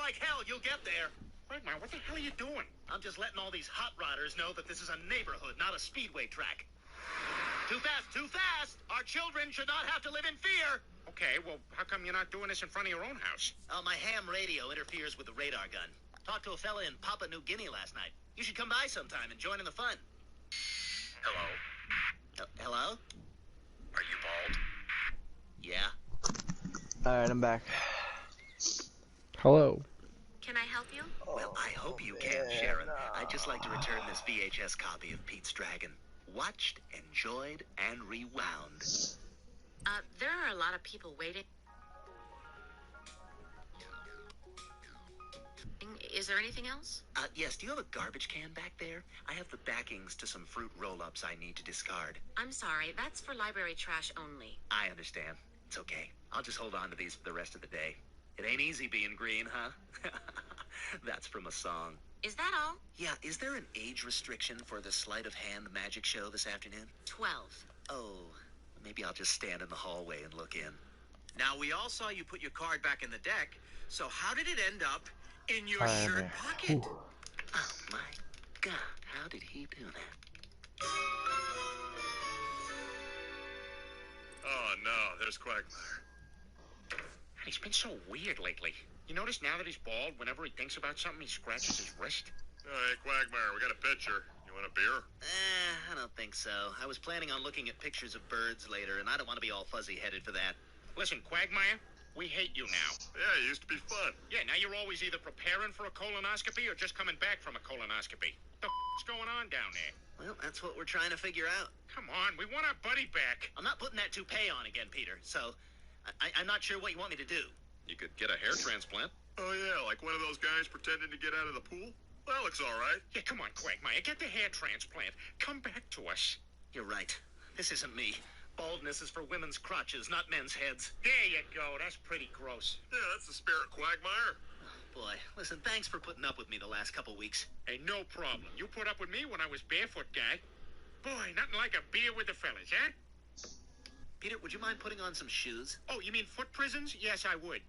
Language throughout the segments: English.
like hell you'll get there. Quagmire, what the hell are you doing? I'm just letting all these hot rodders know that this is a neighborhood, not a speedway track. Too fast, too fast! Our children should not have to live in fear! Okay, well, how come you're not doing this in front of your own house? My ham radio interferes with the radar gun. Talked to a fella in Papua New Guinea last night. You should come by sometime and join in the fun. Hello? Hello? Are you bald? Yeah. Alright, I'm back. Hello. Can I help you? Well, I hope you can, Sharon. I'd just like to return this VHS copy of Pete's Dragon. Watched, enjoyed, and rewound. There are a lot of people waiting. Is there anything else? Yes, do you have a garbage can back there? I have the backings to some fruit roll-ups I need to discard. I'm sorry, that's for library trash only. I understand. It's okay. I'll just hold on to these for the rest of the day. It ain't easy being green, huh? That's from a song. Is that all? Yeah, is there an age restriction for the sleight of hand magic show this afternoon? 12. Oh, maybe I'll just stand in the hallway and look in. Now, we all saw you put your card back in the deck, so how did it end up in your shirt pocket? Oh my God, how did he do that? Oh no, there's Quagmire. He's been so weird lately. You notice now that he's bald, whenever he thinks about something, he scratches his wrist? Hey, Quagmire, we got a picture. You want a beer? I don't think so. I was planning on looking at pictures of birds later, and I don't want to be all fuzzy-headed for that. Listen, Quagmire, we hate you now. Yeah, it used to be fun. Yeah, now you're always either preparing for a colonoscopy or just coming back from a colonoscopy. What the f***'s going on down there? Well, that's what we're trying to figure out. Come on, we want our buddy back. I'm not putting that toupee on again, Peter, so I'm not sure what you want me to do. You could get a hair transplant. Oh yeah, like one of those guys pretending to get out of the pool? That looks all right. Yeah, come on, Quagmire, get the hair transplant. Come back to us. You're right. This isn't me. Baldness is for women's crotches, not men's heads. There you go. That's pretty gross. Yeah, that's the spirit, Quagmire. Oh, boy, listen, thanks for putting up with me the last couple weeks. Hey, no problem. You put up with me when I was barefoot, guy. Boy, nothing like a beer with the fellas, huh? Peter, would you mind putting on some shoes? Oh, you mean foot prisons? Yes, I would.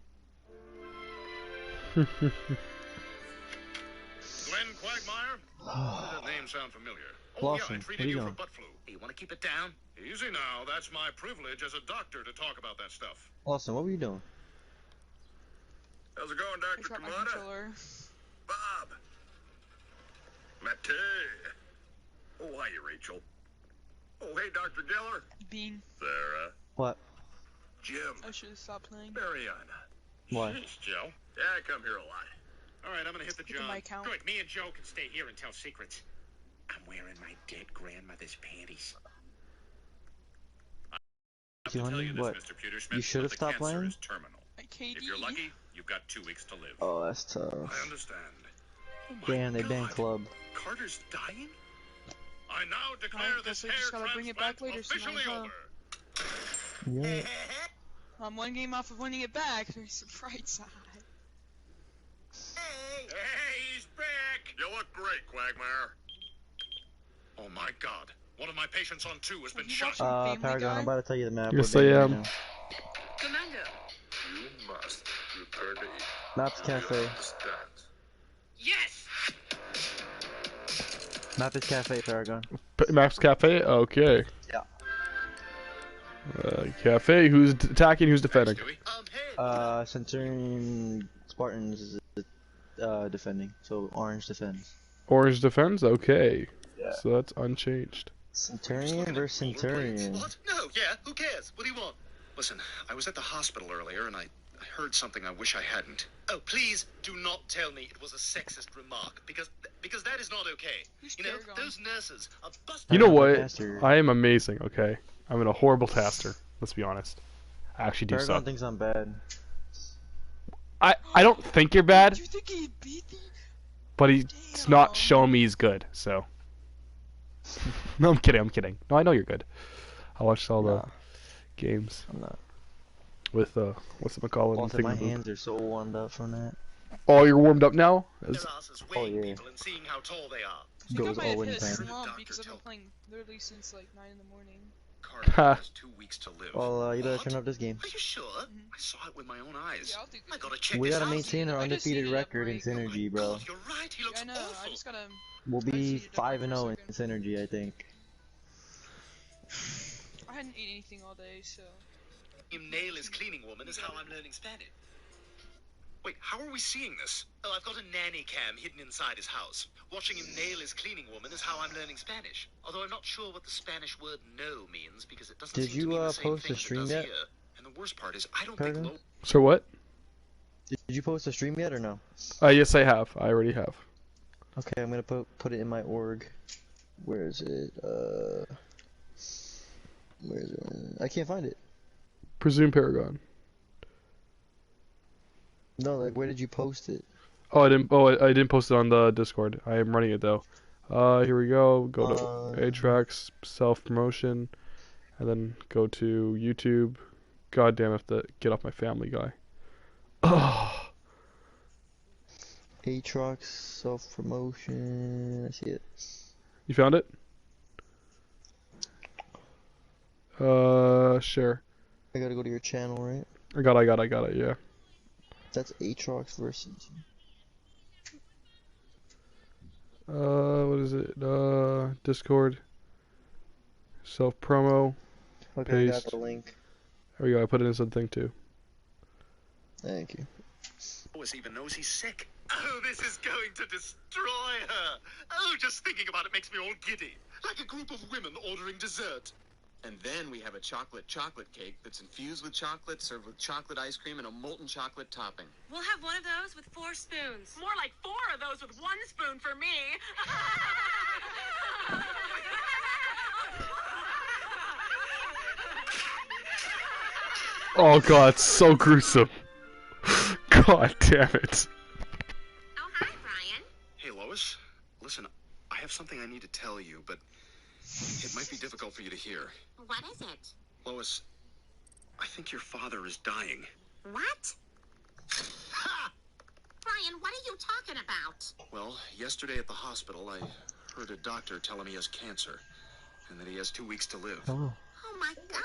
Glenn Quagmire? Does that name sound familiar? Lawson, Yeah, I what treated are you you for doing? butt flu. Hey, you want to keep it down? Easy now. That's my privilege as a doctor to talk about that stuff. Lawson, what were you doing? How's it going, I Dr. dropped my Kamada? controller. Bob. Mate. Oh, hiya, Rachel. Oh, hey, Dr. Geller. Bean. Sarah. What? Jim. I should have stopped playing. Mariana. Why? Jeez, Joe. Yeah, I come here a lot. All right, I'm gonna hit the Look at job. my account. Good, me and Joe can stay here and tell secrets. I'm wearing my dead grandmother's panties. I have to tell you this, What? Mr. Pewtersmith, You should have but the stopped cancer playing? is terminal. KD. If you're lucky, you've got 2 weeks to live. Oh, that's tough. I understand. Oh my Damn, they God. banned club. Carter's dying? I now declare Alright, this guess I just hair gotta bring it back transplant later officially tonight, over. Yeah. I'm one game off of winning it back. There's the bright side. Hey! Hey, he's back! You look great, Quagmire. Oh my God. One of my patients on 2 has been Have you shot. watched- Family Paragon, Guy? I'm about to tell you the map. Yes, We're I banned am. right now. Commander. You must return to Eden. Map's cafe. Understand. Yes! Map is cafe, Paragon. Max Cafe? Okay. Yeah. Cafe, who's attacking, who's defending? Thanks, Hey! Centurion Spartans is defending, so orange defends. Orange defends? Okay. Yeah. So that's unchanged. Centurion versus Centurion. What? No, yeah, who cares? What do you want? Listen, I was at the hospital earlier and I heard something I wish I hadn't. Oh, please do not tell me it was a sexist remark, because that is not okay. Who's You know, Paragon? those nurses are busting. You know what? Master. I am amazing, okay? I'm a horrible taster. Let's be honest. I actually do Paragon suck. thinks I'm bad. I don't think you're bad, Do you think he beat me? but he's not showing me he's good, so. No, I'm kidding. No, I know you're good. I watched all the games I'm not. with, what's it called? Also, my hands are so warmed up from that. Oh, you're warmed up now? Their asses Oh, weighing yeah. people and seeing how tall they are. I think I Goes might all have in hit a time. slump Doctor because I've been told- playing literally since like 9 in the morning. Carter has 2 weeks to live. Well, you better What? turn up this game. Are you sure? I saw it with my own eyes. Yeah, I'll do I gotta check We his gotta house. maintain our I just undefeated needed a record in break. Synergy, bro. God, you're right. He looks I know. I awful. just gotta. We'll I just be needed a break 5 and for a 0 in second. Synergy, I think. I hadn't eaten anything all day, so. Him nail his cleaning woman is how I'm learning Spanish. Wait, how are we seeing this? Oh, I've got a nanny cam hidden inside his house. Watching him nail his cleaning woman is how I'm learning Spanish. Although I'm not sure what the Spanish word "no" means because it doesn't Did seem you, to mean the same post thing a as it stream does yet? here. And the worst part is, I don't Pardon? think Lo. So what? Did you post a stream yet or no? Yes, I have. I already have. Okay, I'm gonna put it in my org. Where is it? Where is it? I can't find it. Presume Paragon. No, like where did you post it? Oh, I didn't. Oh, I didn't post it on the Discord. I am running it though. Here we go. Go to aParagon self promotion, and then go to YouTube. God damn, I have to get off my Family Guy. Oh. aParagon self promotion. I see it. You found it? Share. I gotta go to your channel, right? I got it. Yeah. That's aParagon versus. What is it? Discord. Self promo. Okay, I Paste. got the link. There we go. I put it in something too. Thank you. Lois even knows he's sick. Oh, this is going to destroy her. Oh, just thinking about it makes me all giddy. Like a group of women ordering dessert. And then we have a chocolate cake that's infused with chocolate, served with chocolate ice cream and a molten chocolate topping. We'll have one of those with 4 spoons. More like 4 of those with 1 spoon for me. Oh god, so gruesome. God damn it. Oh, hi, Brian. Hey, Lois. Listen, I have something I need to tell you, but it might be difficult for you to hear. What is it? Lois, I think your father is dying. What? Ha! Brian, what are you talking about? Well, yesterday at the hospital, I heard a doctor tell him he has cancer, and that he has 2 weeks to live. Oh. Oh my god.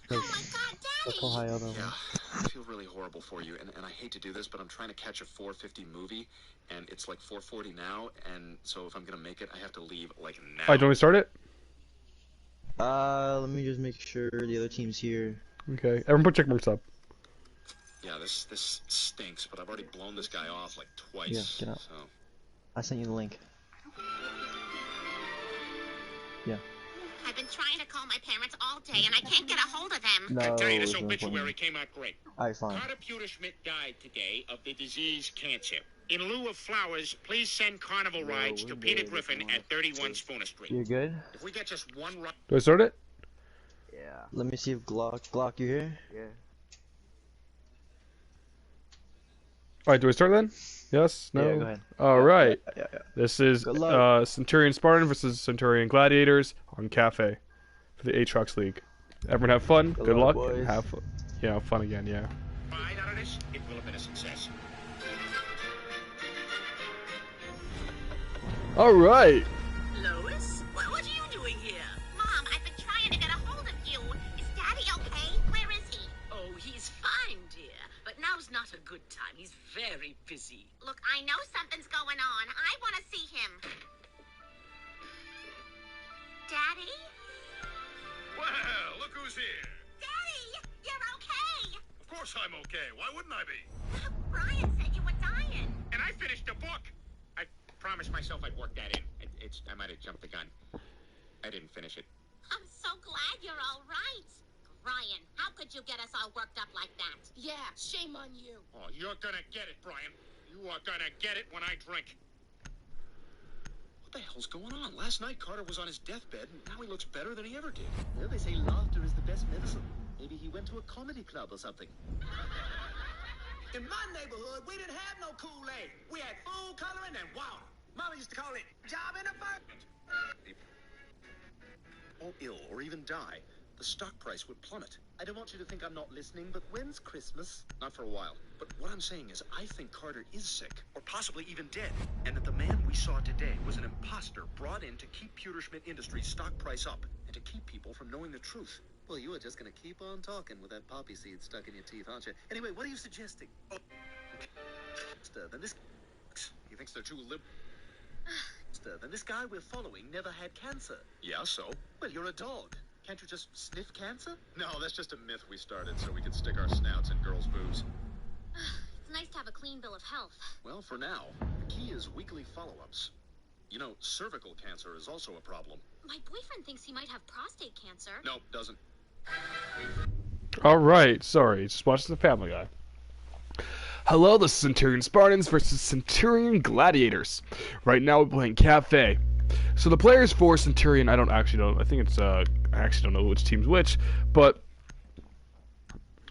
Oh my god, Let's Daddy. go high other Yeah, one. I feel really horrible for you, and I hate to do this, but I'm trying to catch a 4:50 movie, and it's like 4:40 now, and so if I'm gonna make it, I have to leave like now. Alright, do you want me to start it? Let me just make sure the other team's here. Okay. Everyone put check marks up. Yeah, this stinks, but I've already blown this guy off like twice. Yeah, get out. So. I sent you the link. Yeah. I've been trying to call my parents all day and I can't get a hold of them. No. I tell you, this it's no obituary point. came out great. Alright, fine. Carter Schmidt died today of the disease cancer. In lieu of flowers, please send carnival rides to Peter Griffin at 31 Spooner Street. You're good? If we get just one ride... Do I start it? Yeah. Let me see if Glock, you here? Yeah. Alright, do I start then? Yes? No? Yeah, go ahead. Alright. Yeah. This is Good luck. CTN Spartans versus CTN Gladiators on Cafe for the aParagon League. Everyone have fun. Good luck. boys. Have fun. Yeah, fun again, yeah. Ride out of this, it will have been a success. Alright. Lois? What are you doing here? Mom, I've been trying to get a hold of you. Is Daddy okay? Where is he? Oh, he's fine, dear. But now's not a good time. He's very busy. Look, I know something's going on. I want to see him. Daddy? Well, look who's here. Daddy! You're okay! Of course I'm okay. Why wouldn't I be? Brian said you were dying. And I finished the book. I promised myself I'd work that in. I might have jumped the gun. I didn't finish it. I'm so glad you're all right. Brian, how could you get us all worked up like that? Yeah, shame on you. Oh, you're gonna get it, Brian. You are gonna get it when I drink. What the hell's going on? Last night Carter was on his deathbed, and now he looks better than he ever did. Well, they say laughter is the best medicine. Maybe he went to a comedy club or something. In my neighborhood, we didn't have no Kool-Aid. We had food coloring and water. Mama used to call it job in the apartment. Or ill, or even die. the stock price would plummet. I don't want you to think I'm not listening, but when's Christmas? Not for a while. But what I'm saying is I think Carter is sick, or possibly even dead, and that the man we saw today was an imposter brought in to keep Pewterschmidt Industries' stock price up, and to keep people from knowing the truth. Well, you were just gonna keep on talking with that poppy seed stuck in your teeth, aren't you? Anyway, what are you suggesting? Oh, then this... He thinks they're too liberal. Then this guy we're following never had cancer. Yeah, so? Well, you're a dog. Can't you just sniff cancer? No, that's just a myth we started so we could stick our snouts in girls' boobs. It's nice to have a clean bill of health. Well, for now, the key is weekly follow-ups. You know, cervical cancer is also a problem. My boyfriend thinks he might have prostate cancer. No, doesn't. Alright, sorry, just watched the Family Guy. Hello, this is CTN Spartans versus CTN Gladiators. Right now we're playing Cafe. So the players for Centurion, I think it's, I actually don't know which team's which, but,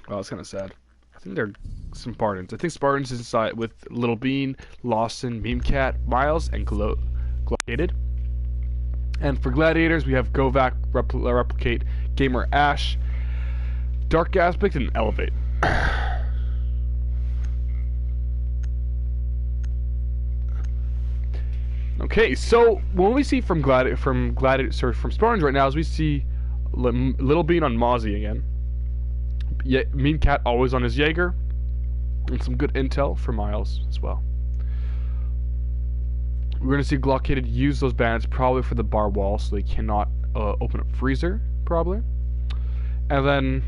well, it's kind of sad. I think they're Spartans. I think Spartans is inside with Little Bean, Lawson, Memecat, Miles, and Gladiated. And for Gladiators, we have Govac, Replicate, Gamer Ash, Dark Aspect, and Elevate. Okay, so what we see from Spartans right now is we see Little Bean on Mozzie again. Mean Cat always on his Jaeger, and some good intel for Miles as well. We're going to see Glockated use those bandits probably for the bar wall so they cannot open up Freezer, probably. And then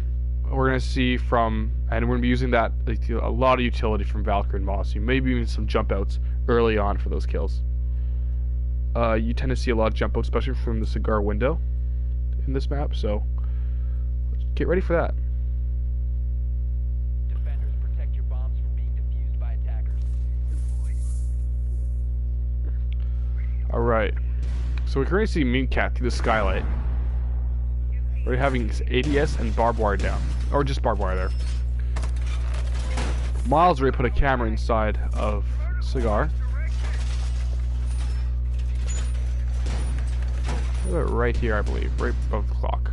we're going to see and we're going to be using that, a lot of utility from Valkyrie and Mozzie, maybe even some jump outs early on for those kills. You tend to see a lot of jump outs, especially from the cigar window in this map, so get ready for that. Defenders, protect your bombs from being defused by attackers. Alright, so we're currently seeing Mean Cat through the skylight. We're having his ADS and barbed wire down, or just barbed wire there. Miles already put a camera inside of Cigar. Right here, I believe, right above the clock.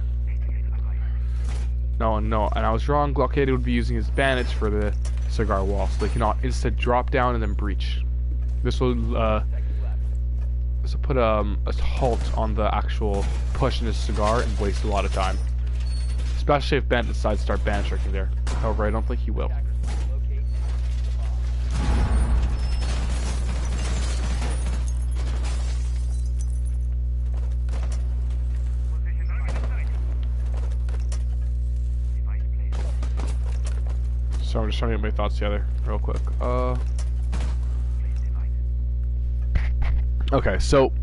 No, and I was wrong. Glockated would be using his bandits for the cigar wall, so they cannot instead drop down and then breach. This will put a halt on the actual push in his cigar and waste a lot of time, especially if Bandit decides to start bandit tricking there. However, I don't think he will. So I'm just trying to get my thoughts together real quick. Okay, so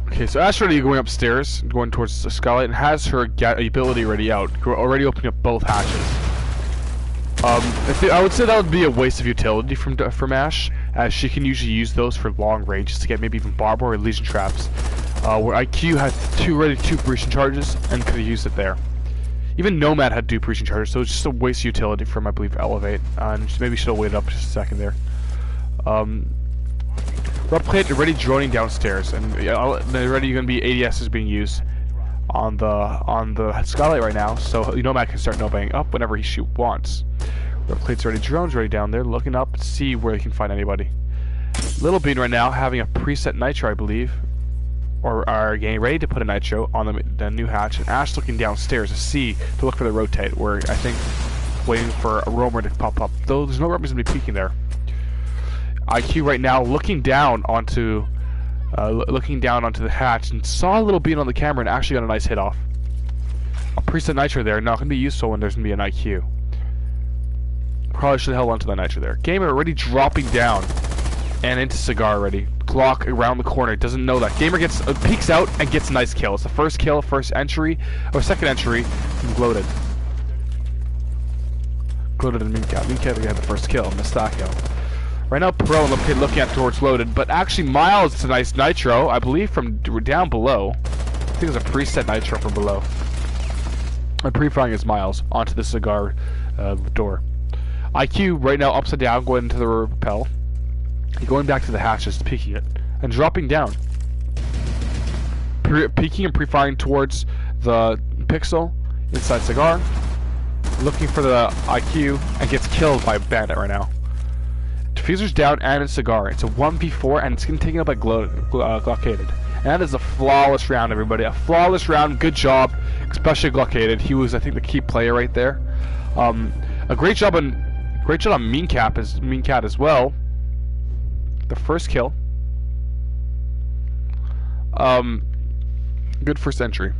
okay, so Ash already going upstairs, going towards the skylight, and has her ability already out, already opening up both hatches. I would say that would be a waste of utility from Ash, as she can usually use those for long ranges to get maybe even barbed wire or legion traps. Where IQ had two breaching charges and could have used it there. Even Nomad had 2 breaching charges, so it's just a waste of utility from, I believe, Elevate. And maybe should have waited up just a second there. Replicate already droning downstairs, and already going to be ADSs being used on the skylight right now, so Nomad can start nobaing up whenever he wants. Replicate's already drones already down there, looking up to see where he can find anybody. Little Bean right now having a preset nitro, I believe, or are getting ready to put a nitro on the new hatch, and Ash looking downstairs to look for the rotate, where I think waiting for a roamer to pop up, though there's no roamers going to be peeking there. IQ right now looking down onto the hatch, and saw a Little Bean on the camera and actually got a nice hit off. A preset nitro there, not going to be useful when there's going to be an IQ. Probably should have held onto that nitro there. Gamer already dropping down and into Cigar already. Glock around the corner, doesn't know that. Gamer peeks out and gets a nice kill. It's the first kill, first entry, or second entry from Gloated. Gloated and Meancat. Meancat had the first kill, missed that kill. Right now, Pro and looking at towards Loaded, but actually Miles, it's a nice nitro, I believe, from down below. I think it's a preset nitro from below. And pre-firing is Miles onto the Cigar door. IQ right now upside down, going into the rappel. Going back to the hatch, just peeking it and dropping down. peeking and pre-firing towards the pixel inside Cigar, looking for the IQ, and gets killed by Bandit right now. Diffuser's down and it's Cigar. It's a 1v4 and it's getting taken up by Gladiated. And that is a flawless round, everybody. A flawless round. Good job, especially Gladiated. He was, I think, the key player right there. A great job on Mean Cat as well. The first kill. Good first entry.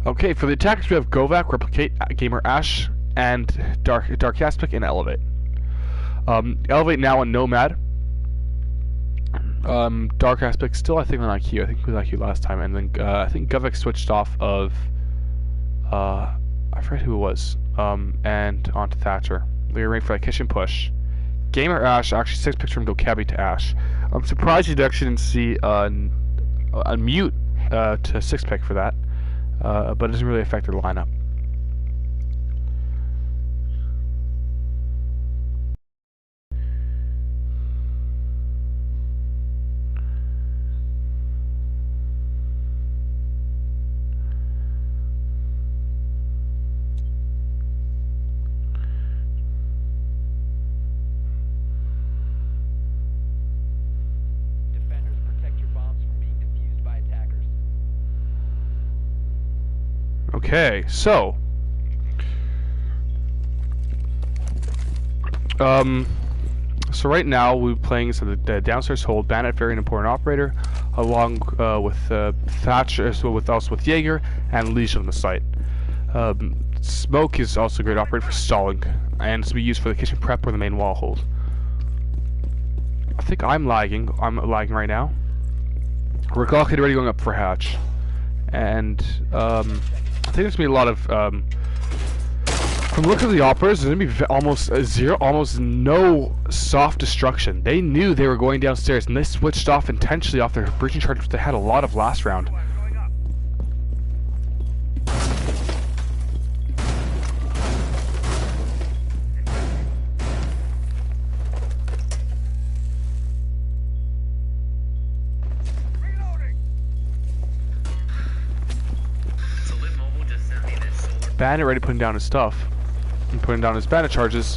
Okay, for the attackers we have Govak, Replicate, Gamer Ash, and Dark Aspect and Elevate. Elevate now on Nomad. Dark Aspect still I think on IQ. I think it was IQ last time, and then I think Govak switched off of I forget who it was. And onto Thatcher. They're waiting for that kitchen push. Gamer Ash actually 6 picks from Dokebi to Ash. I'm surprised you actually didn't see a mute to 6 pick for that. But it doesn't really affect their lineup. Defenders, protect your bombs from being defused by attackers. Okay, so right now we're playing the downstairs hold. Bandit, very important operator, along with Thatcher, with Jaeger and Legion on the site. Smoke is also a great operator for stalling, and it's to be used for the kitchen prep or the main wall hold. I think I'm lagging. I'm lagging right now. We're already going up for hatch, and I think there's gonna be a lot of from the look of the operas, there's gonna be almost no soft destruction. They knew they were going downstairs, and they switched off intentionally off their breaching charge, which they had a lot of last round. Bandit ready putting down his stuff and putting down his bandit charges.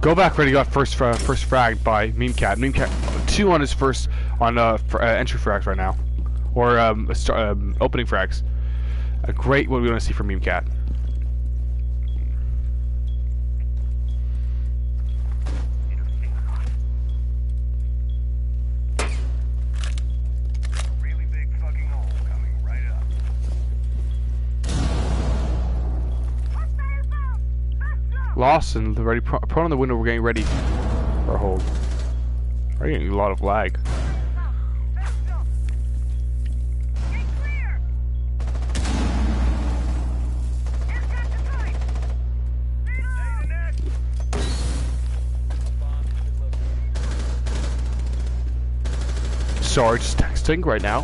Go back ready, got first fragged by Meme Cat. Meme Cat 2 on his first on entry frags right now, or opening frags. A great what we want to see from Meme Cat. Lawson, the ready prone on the window. We're getting ready for a hold. We're getting a lot of lag. Sorry, just texting right now.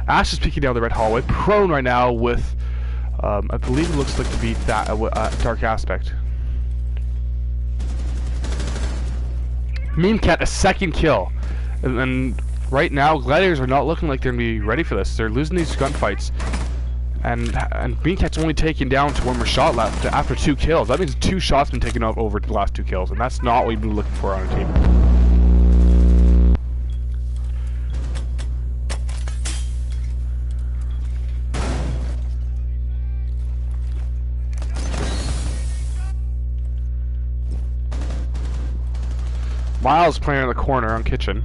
Ash is peeking down the red hallway. Prone right now with, I believe it looks like to be that Dark Aspect. Meme Cat a second kill, and right now Gladiators are not looking like they're gonna be ready for this. They're losing these gunfights, and Meme Cat's only taken down to one more shot left after 2 kills. That means 2 shots been taken off over the last 2 kills, and that's not what we've been looking for on a team. Miles playing in the corner on kitchen,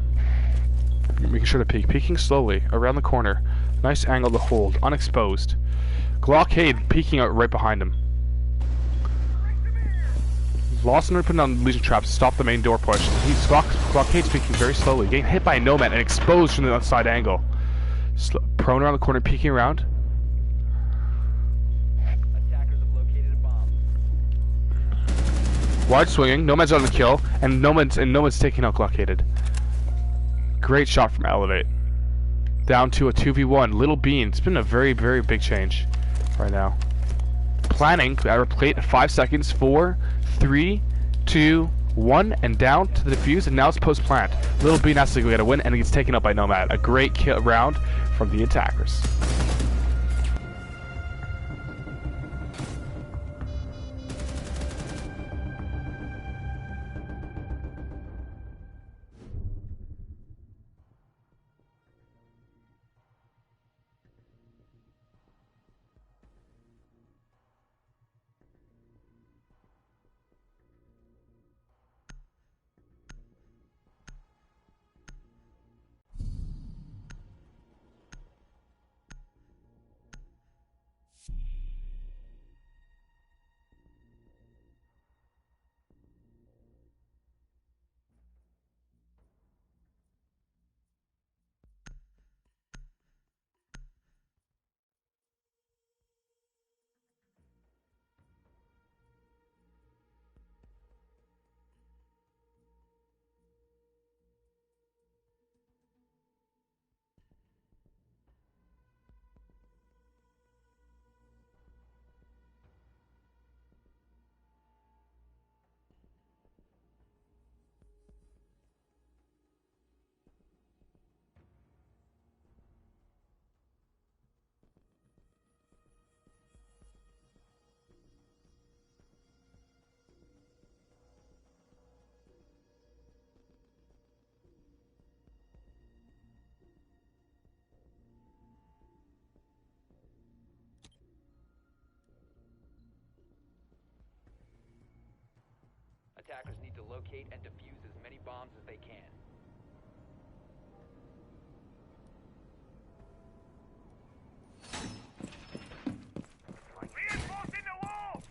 making sure to peek. Peeking slowly around the corner. Nice angle to hold, unexposed. Glockade peeking out right behind him. Lawson putting down Legion traps to stop the main door push. He's Glockade's peeking very slowly, getting hit by a Nomad and exposed from the outside angle. Prone around the corner, peeking around. Attackers have located a bomb. Wide swinging, Nomad's on the kill, and Nomad's taking out Glockaded. Great shot from Elevate. Down to a 2v1. Little Bean. It's been a very, very big change right now. Planning at our plate at 5 seconds. 4, 3, 2, 1, and down to the defuse, and now it's post plant. Little Bean has to go get a win, and he gets taken up by Nomad. A great kill round from the attackers. Attackers need to locate and defuse as many bombs as they can. Reinforcing the wall!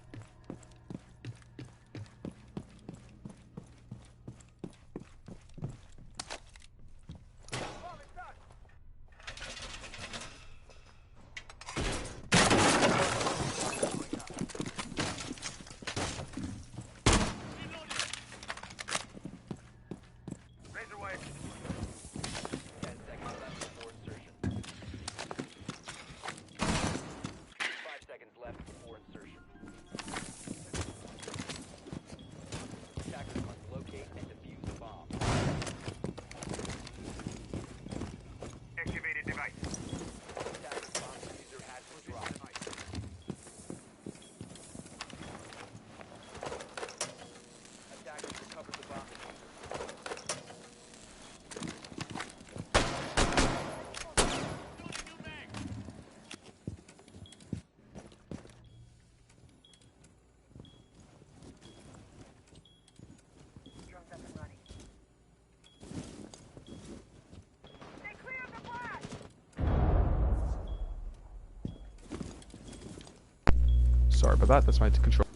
Sorry about that. That's my control.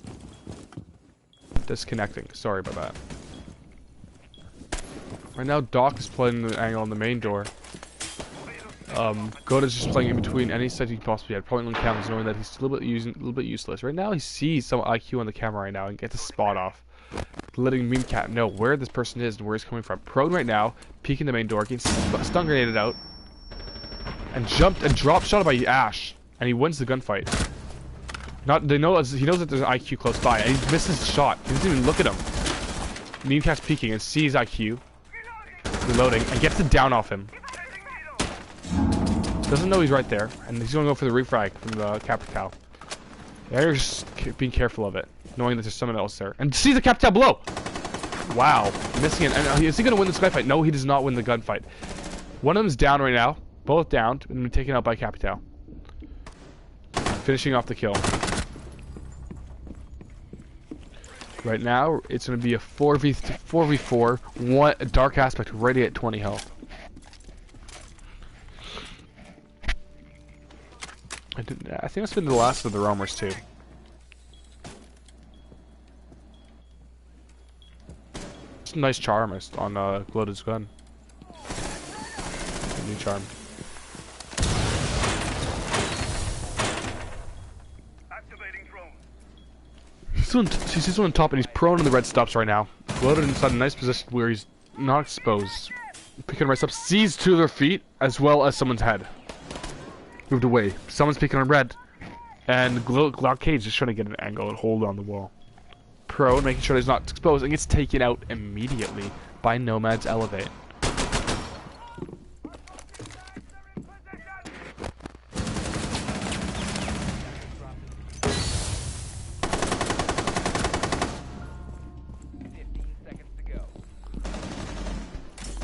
Disconnecting. Sorry about that. Right now, Doc is playing the angle on the main door. Goda's just playing in between any set he possibly had, probably on cameras, knowing that he's a little bit useless. Right now, he sees some IQ on the camera right now and gets a spot off, letting Meme Cat know where this person is and where he's coming from. Prone right now, peeking the main door, getting stun grenaded out, and jumped and drop shot by Ash, and he wins the gunfight. He knows that there's an IQ close by, and he misses the shot. He doesn't even look at him. Meme Cat's peeking and sees IQ, reloading, and gets the down off him. Doesn't know he's right there, and he's gonna go for the refrag from the Capital. They're just being careful of it, knowing that there's someone else there, and sees the Capital below. Wow, missing it. And is he gonna win this gunfight? No, he does not win the gunfight. One of them's down right now, both down, and taken out by Capital. Finishing off the kill. Right now, it's gonna be a 4v4, one Dark Aspect ready at 20 health. I think that's been the last of the roamers too. That's a nice charm on Gladiator's gun. New charm. Activating drone. He's on top and he's prone in the red stops right now. Gladiator's inside a nice position where he's not exposed. Picking right up, sees two of their feet as well as someone's head. Moved away. Someone's picking on red. And Cage is trying to get an angle and hold on the wall. Pro, making sure he's not exposed, and gets taken out immediately by Nomad's Elevate.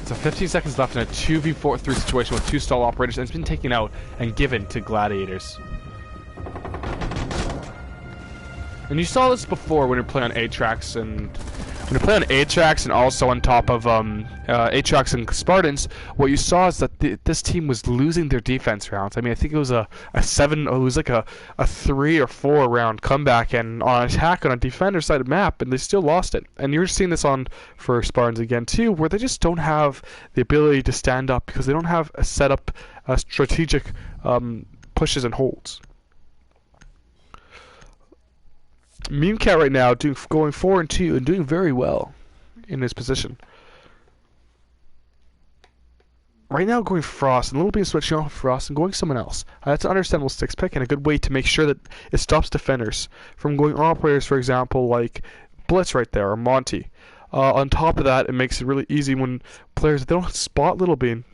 So 15 seconds left in a 2v3 situation with two stall operators, and it's been taken out and given to Gladiators. And you saw this before when you're playing on aTrax and also on top of aTrax and Spartans. What you saw is that this team was losing their defense rounds. I mean, I think it was a 3 or 4 round comeback and on attack on a defender side of the map, and they still lost it. And you're seeing this for Spartans again too, where they just don't have the ability to stand up because they don't have a setup, strategic pushes and holds. Memecat right now going 4-2 and doing very well in his position. Right now going Frost, and a little bit of switching off Frost and going someone else. That's an understandable sticks pick and a good way to make sure that it stops defenders from going operators, for example, like Blitz right there or Monty. On top of that, it makes it really easy when players, they don't spot Little Bean.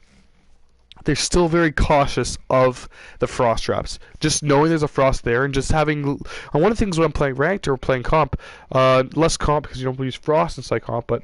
They're still very cautious of the frost traps. Just knowing there's a frost there and just having... And one of the things when I'm playing ranked or playing comp, less comp because you don't use frost inside comp, but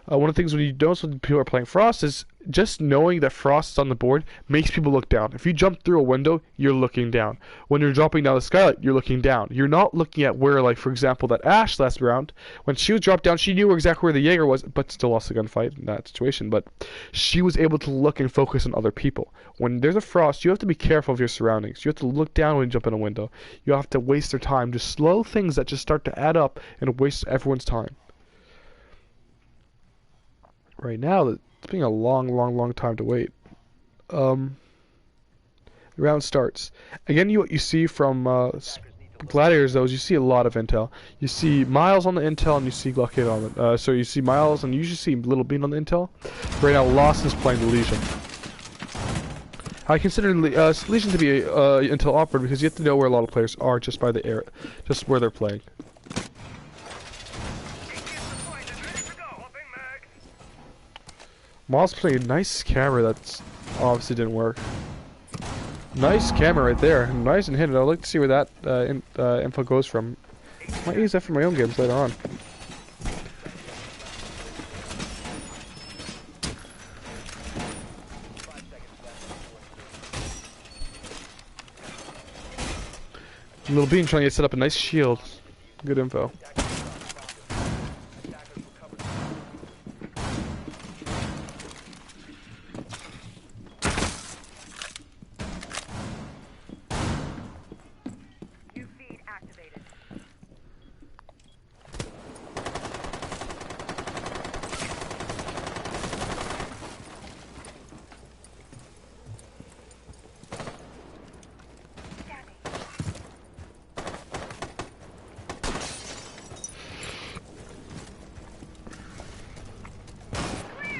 one of the things when you notice when people are playing frost is just knowing that frost is on the board makes people look down. If you jump through a window, you're looking down. When you're dropping down the skylight, you're looking down. You're not looking at where, like, for example, that Ash last round, when she was dropped down, she knew exactly where the Jaeger was, but still lost the gunfight in that situation. But she was able to look and focus on other people. When there's a frost, you have to be careful of your surroundings. You have to look down when you jump in a window. You have to waste their time. Just slow things that just start to add up and waste everyone's time. Right now, it's being a long time to wait. The round starts. Again, what you see from Gladiators, though, is you see a lot of intel. You see Miles on the intel, and you see Glockade on the... so you see Miles, and you usually see Little Bean on the intel. Right now, Lost is playing the Legion. I consider Legion to be a intel operator because you have to know where a lot of players are just by the air, just where they're playing. Miles playing a nice camera that obviously didn't work. Nice camera right there. Nice and hidden. I'd like to see where that info goes from. Might use that for my own games later on. Little Bean trying to set up a nice shield. Good info.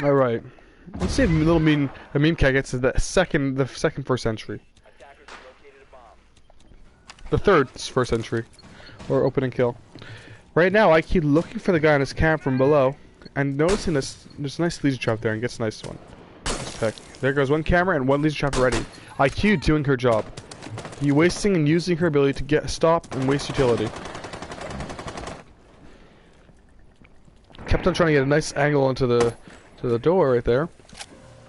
All right, let's see if Little Bean, the meme cat gets to the second first entry. The third first entry, or open and kill. Right now, I keep looking for the guy on his cam from below, and noticing this. There's a nice laser trap there, and gets a nice one. Heck, there goes one camera and one laser trap ready. IQ doing her job. You wasting and using her ability to stop and waste utility. Kept on trying to get a nice angle into the door right there.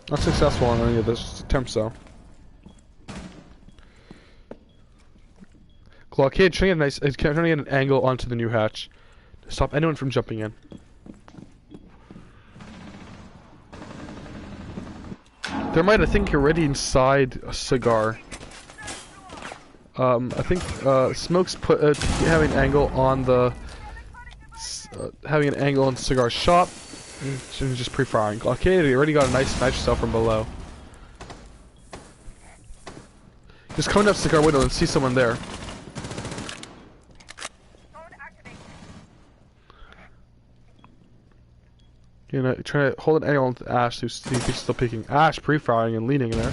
Not successful on any of this attempts though. Glockade trying to get an angle onto the new hatch to stop anyone from jumping in. Thermite, I think you're already inside a cigar. I think Smoke's having an angle on the having an angle on Cigar's shop. Just pre-firing. Okay, he already got a nice cell from below. Just coming up to the car window and see someone there. You know, trying to hold an angle on Ash who's still peeking. Ash pre-firing and leaning in there.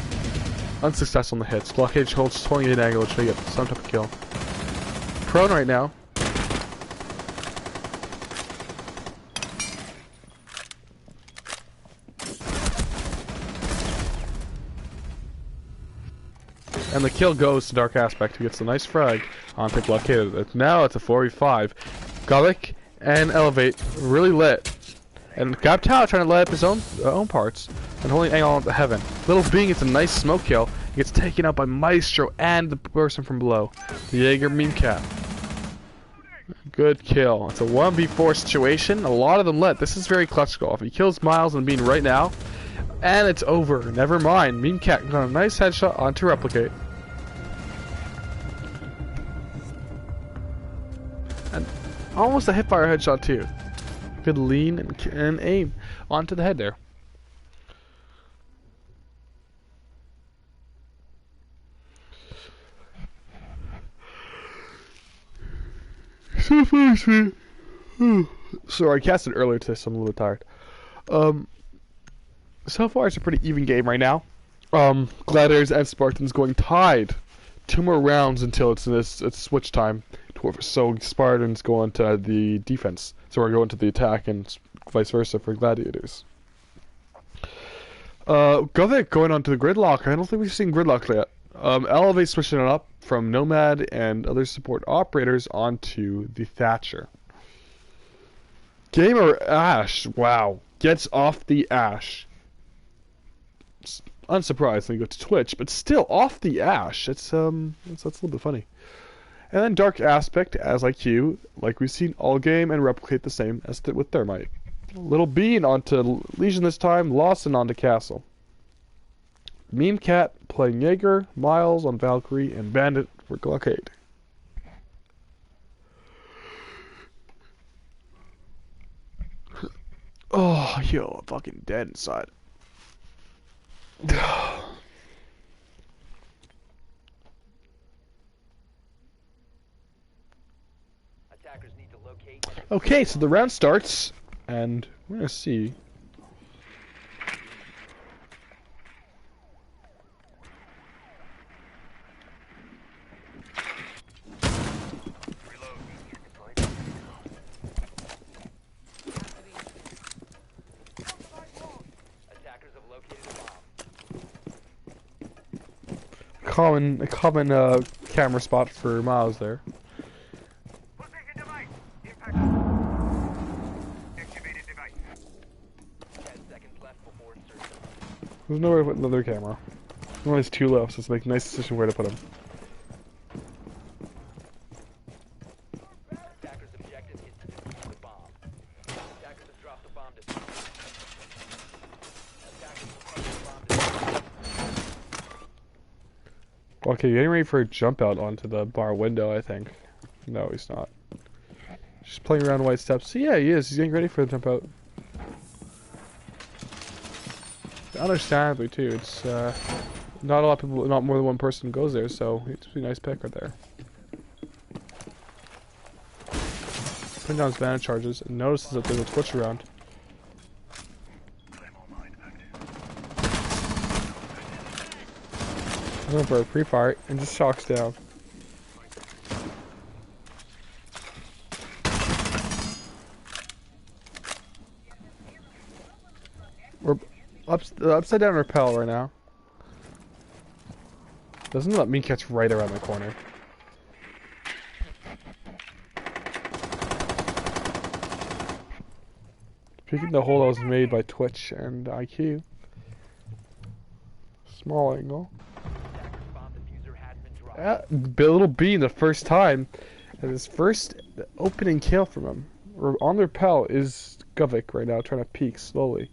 Unsuccessful on the hits. Blockade holds 28 angle to try to get some type of kill. Prone right now. And the kill goes to Dark Aspect, who gets a nice frag onto Blockade. Now it's a 4v5. Gullick and Elevate really lit. And Gaptao trying to light up his own parts and holding angle onto Heaven. Little Bean gets a nice smoke kill. He gets taken out by Maestro and the person from below. The Jaeger meme cat. Good kill. It's a 1v4 situation. A lot of them lit. This is very clutch golf. He kills Miles and Bean right now. And it's over. Never mind. Meme cat got a nice headshot onto Replicate. And almost a hipfire headshot too. Good lean and aim onto the head there. So far, sweet. Sorry, I cast it earlier today, so I'm a little tired. So far, it's a pretty even game right now. Gladiators and Spartans going tied. 2 more rounds until it's switch time. So Spartans go on to the defense. So we're going to the attack and vice versa for Gladiators. Govik going on to the Gridlock. I don't think we've seen Gridlock yet. Elevate switching it up from Nomad and other support operators onto the Thatcher. Gamer Ash, wow, gets off the Ash. Unsurprised when you go to Twitch, but still off the Ash. That's a little bit funny. And then Dark Aspect as IQ, like we've seen all game, and Replicate the same as with Thermite. Little Bean onto Legion this time, Lawson onto Castle. Meme Cat playing Jaeger, Miles on Valkyrie, and Bandit for Blockade. Oh, yo, I'm fucking dead inside. Okay, so the round starts, and we're gonna see. A common camera spot for Miles there. There's nowhere to put another camera. Only has 2 left, so it's like a nice decision where to put them. Okay, getting ready for a jump out onto the bar window, I think. No, he's not. Just playing around white steps. So yeah, he is. He's getting ready for the jump out. Understandably too. It's not a lot of people, not more than one person goes there, so it's a nice pick right there. Putting down his mana charges and notices that there's a Twitch around. Going for a pre-fire and just shocks down. We're upside down repel right now. Doesn't let me catch right around the corner. Picking the hole that was made by Twitch and IQ. Small angle. Little Bean the first time, and his first opening kill from him. On the repel is Govik right now, trying to peek slowly.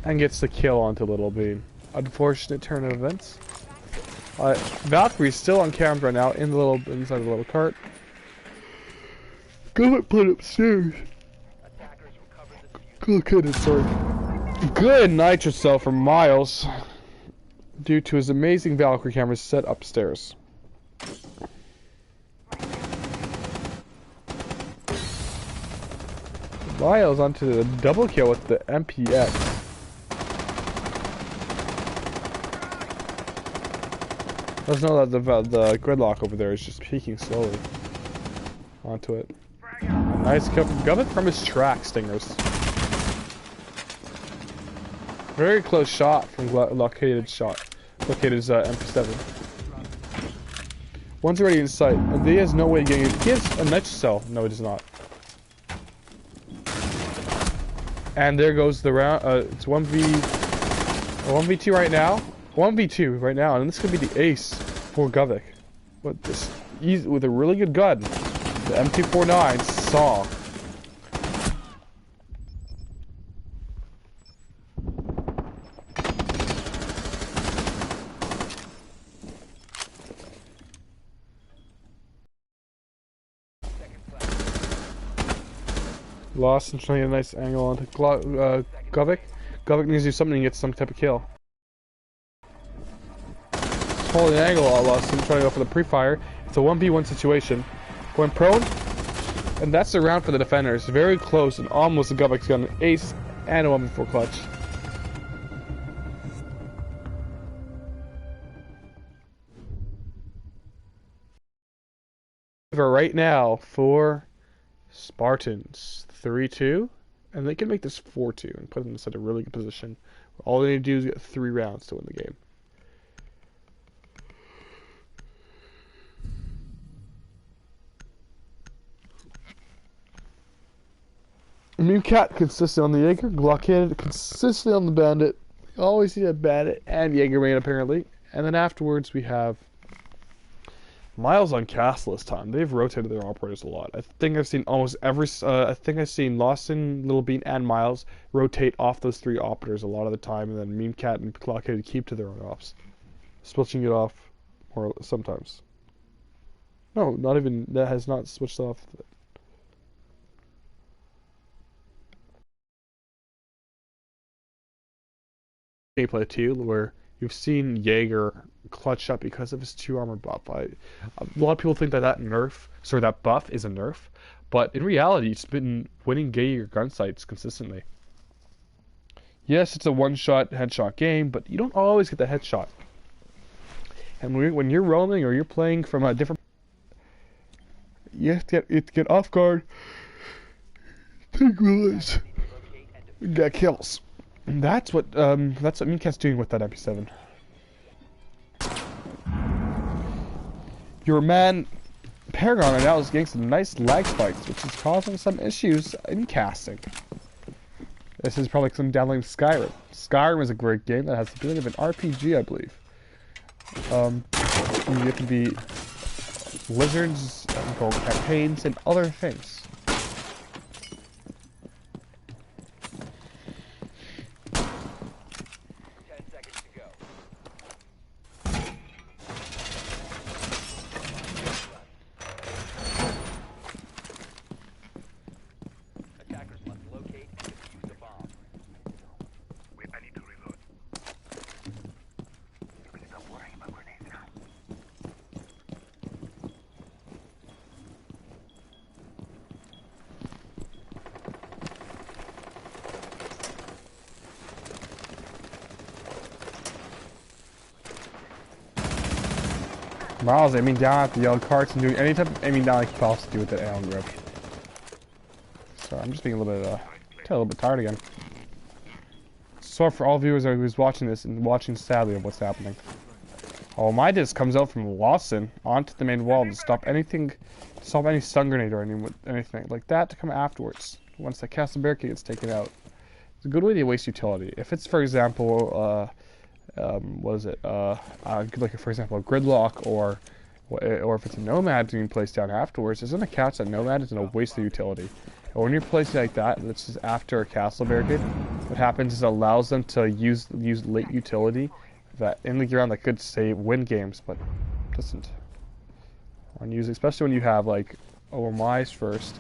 And gets the kill onto Little Bean. Unfortunate turn of events. Valkyrie's still on camera right now, inside the little cart. Govik put upstairs. Good, sorry. Good nitro cell from Miles, due to his amazing Valkyrie cameras set upstairs. Miles onto the double kill with the MPX. Let's know that the gridlock over there is just peeking slowly onto it. Nice kill from Govett from his track stingers. Very close shot from Located's MP7. One's already in sight, and he has no way of getting it. He has a nitro cell. No, he does not. And there goes the round. It's 1v2 right now. 1v2 right now, and this could be the ace for Govett. With a really good gun, the M249 saw. Lost and trying to get a nice angle onto Govett. Govett needs to do something to get some type of kill. Holding an angle all lost and trying to go for the pre-fire. It's a 1v1 situation. Going prone, and that's the round for the defenders. Very close and almost a Govett's got an ace and a 1v4 clutch. Right now for Spartans 3-2, and they can make this 4-2 and put them in such a really good position. All they need to do is get 3 rounds to win the game. Cat consistent on the Jaeger, Gladiator consistent on the Bandit. Always see a Bandit and Jaeger main apparently. And then afterwards we have Miles on Castle this time. They've rotated their operators a lot. I think I've seen almost every. I think I've seen Lawson, Little Bean, and Miles rotate off those 3 operators a lot of the time, and then Cat and Gladiator keep to their own ops, switching it off, or sometimes. No, not even that has not switched off. Gameplay too, where you've seen Jaeger clutch up because of his 2 armor buff. A lot of people think that that buff is a nerf, but in reality, it's been winning Jaeger gun sights consistently. Yes, it's a one-shot headshot game, but you don't always get the headshot. And when you're roaming or you're playing from a different, you have to get off guard, take release, get kills. And that's what Meatcat's doing with that MP7. Your man aParagon right now is getting some nice lag spikes, which is causing some issues in casting. This is probably some downloading Skyrim. Skyrim is a great game that has the feeling of an RPG, I believe. You get to be lizards, go campaigns, and other things. Miles aiming down at the yellow carts and doing any type of aiming down I can possibly do with that Allen grip. So I'm just being a little bit tired again. Sorry for all viewers who's watching this and watching sadly of what's happening. Oh, my disc comes out from Lawson onto the main wall to stop anything, to stop any stun grenade or anything like that to come afterwards once the castle barricade gets taken out. It's a good way to waste utility. If it's, for example, what is it? Like for example, a gridlock or if it's a nomad being placed down afterwards, isn't a catch that nomad is going to waste the utility. And when you're placing like that, and it's just after a castle barricade, what happens is it allows them to use late utility that in the ground that could win games, but doesn't. Especially when you have like OMIs first,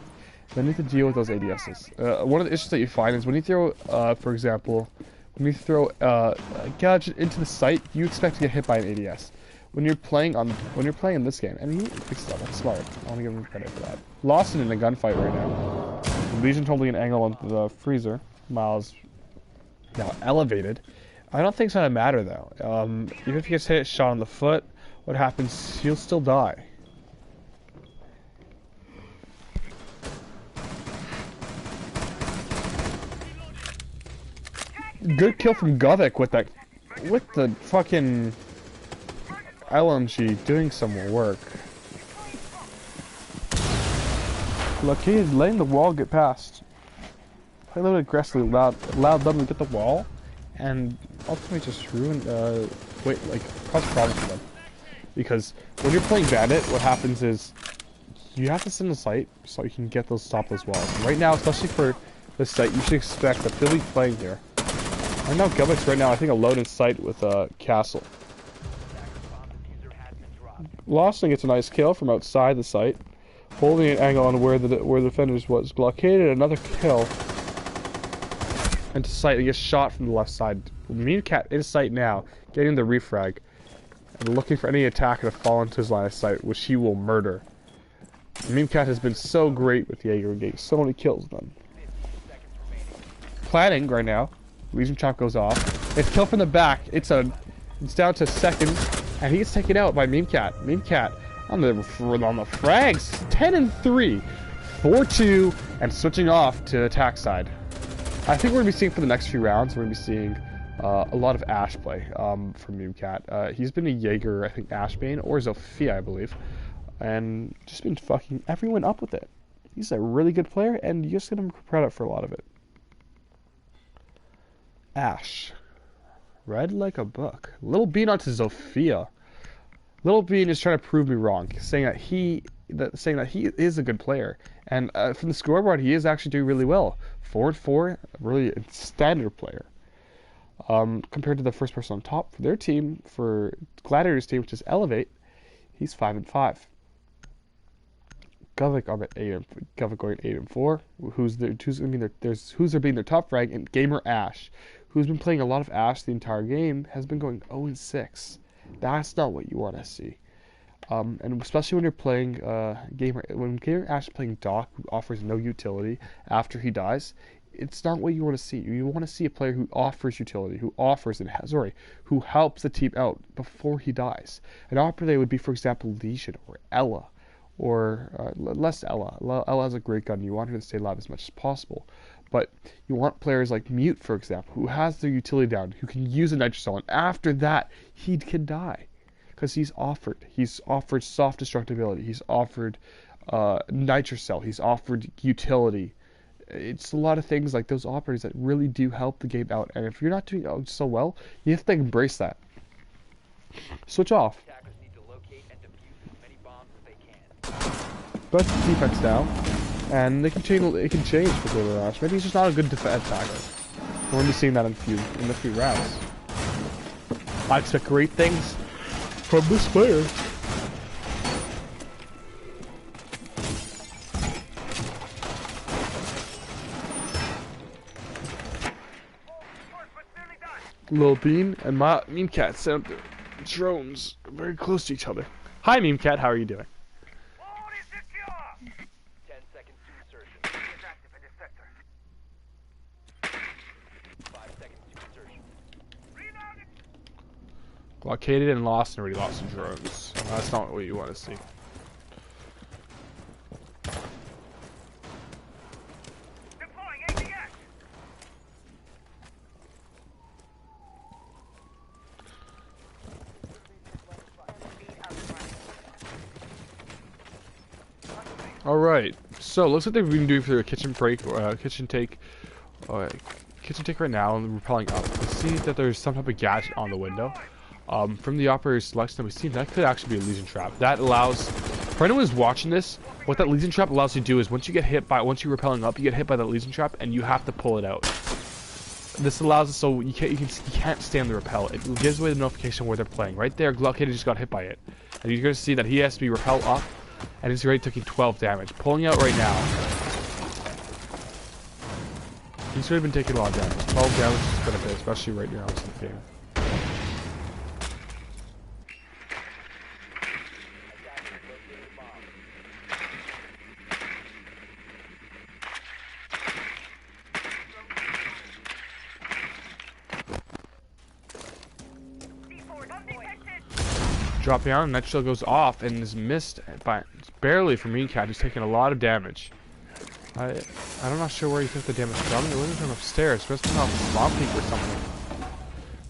Then you have to deal with those ADSs. One of the issues that you find is when you throw, for example, when you throw a gadget into the site, you expect to get hit by an ADS. When you're playing in this game, and he fixed that, that's smart. I want to give him credit for that. Lost in a gunfight right now. Legion holding an angle on the freezer. Miles now elevated. I don't think it's gonna matter though. Even if he gets hit, shot on the foot, what happens? He'll still die. Good kill from Govik with the fucking LMG doing some work. Look, he's letting the wall get past. Play a little aggressively, allowed them to get the wall, and ultimately just ruined, caused problems for them. Because when you're playing Bandit, what happens is you have to sit in the site so you can stop those walls. Right now, especially for this site, you should expect that Billy's playing here. Right now, Gubbik's right now, I think, alone in sight with Castle. Lawson gets a nice kill from outside the site, holding an angle on where the defenders was blockaded. Another kill into sight. He gets shot from the left side. Meancat in sight now, getting the refrag and looking for any attacker to fall into his line of sight, which he will murder. Meancat has been so great with Jaeger, getting so many kills done. Planning right now. Legion Trap goes off. It's kill from the back. It's down to seconds, and he gets taken out by Memecat. Memecat on the frags. 10-3, 4-2, and switching off to attack side. I think we're gonna be seeing for the next few rounds. We're gonna be seeing a lot of Ash play from Memecat. He's been a Jaeger, I think, Ashbane or Zofia, I believe, and just been fucking everyone up with it. He's a really good player, and you just get him credit for a lot of it. Ash. Read like a book. Little Bean onto Zofia. Little Bean is trying to prove me wrong, saying that he is a good player. And from the scoreboard, he is actually doing really well. 4-4, really standard player. Compared to the first person on top for their team, for Gladiators team, which is Elevate, he's 5-5. Govik on Govik going 8-4. Who's being their top frag, and Gamer Ash, who's been playing a lot of Ash the entire game, has been going 0-6. That's not what you want to see. And especially when you're playing Gamer Ash is playing Doc, who offers no utility after he dies, it's not what you want to see. You want to see a player who offers utility, who helps the team out before he dies. An operator would be, for example, Legion or Ella. Or less Ella. Ella has a great gun. You want her to stay alive as much as possible. But you want players like Mute, for example, who has their utility down, who can use a Nitrocell, and after that, he can die. Because he's offered soft destructibility. He's offered Nitrocell. He's offered utility. It's a lot of things like those operators that really do help the game out. And if you're not doing so well, you have to embrace that. Switch off. Best defense now, and it can change for Gamer Ash. Maybe he's just not a good defense attacker. We're going to be seeing that in a few rounds. I expect great things from this player. Lil Bean and Memecat sound drones very close to each other. Hi Memecat, how are you doing? Blockaded and lost, and already lost the drones. That's not what you want to see. All right. So looks like they've been doing for their kitchen break, kitchen take right now, and repelling up. We see that there's some type of gadget on the window. From the operator's selection that we've seen, that could actually be a Legion Trap. That allows, for anyone who's watching this, what that Legion Trap allows you to do is once you're repelling up, you get hit by that Legion Trap, and you have to pull it out. This allows it so you can't stand the repel. It gives away the notification where they're playing. Right there, Glockade just got hit by it. And you're going to see that he has to be repelled up, and he's already taking 12 damage. Pulling out right now. He's already been taking a lot of damage. 12 damage is quite a bit, especially right now in the game. Drop down, and that shield goes off and is missed by barely from Meancat, who's taking a lot of damage. I'm not sure where he took the damage from. It wasn't from upstairs. It was from off bomb peak or something.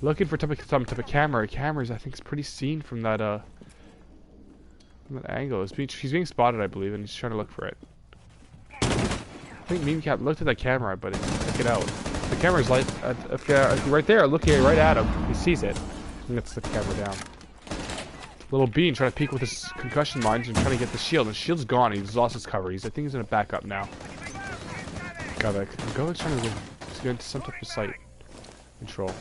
Looking for some type of camera. Cameras, I think, is pretty seen from that angle. He's being spotted, I believe, and he's trying to look for it. I think Meancat looked at that camera, but he took it out. The camera's right there, looking right at him. He sees it, and gets the camera down. Little Bean trying to peek with his concussion mines and trying to get the shield. The shield's gone. He's lost his cover. I think he's gonna back up now. Govic's trying to get into some type of sight control.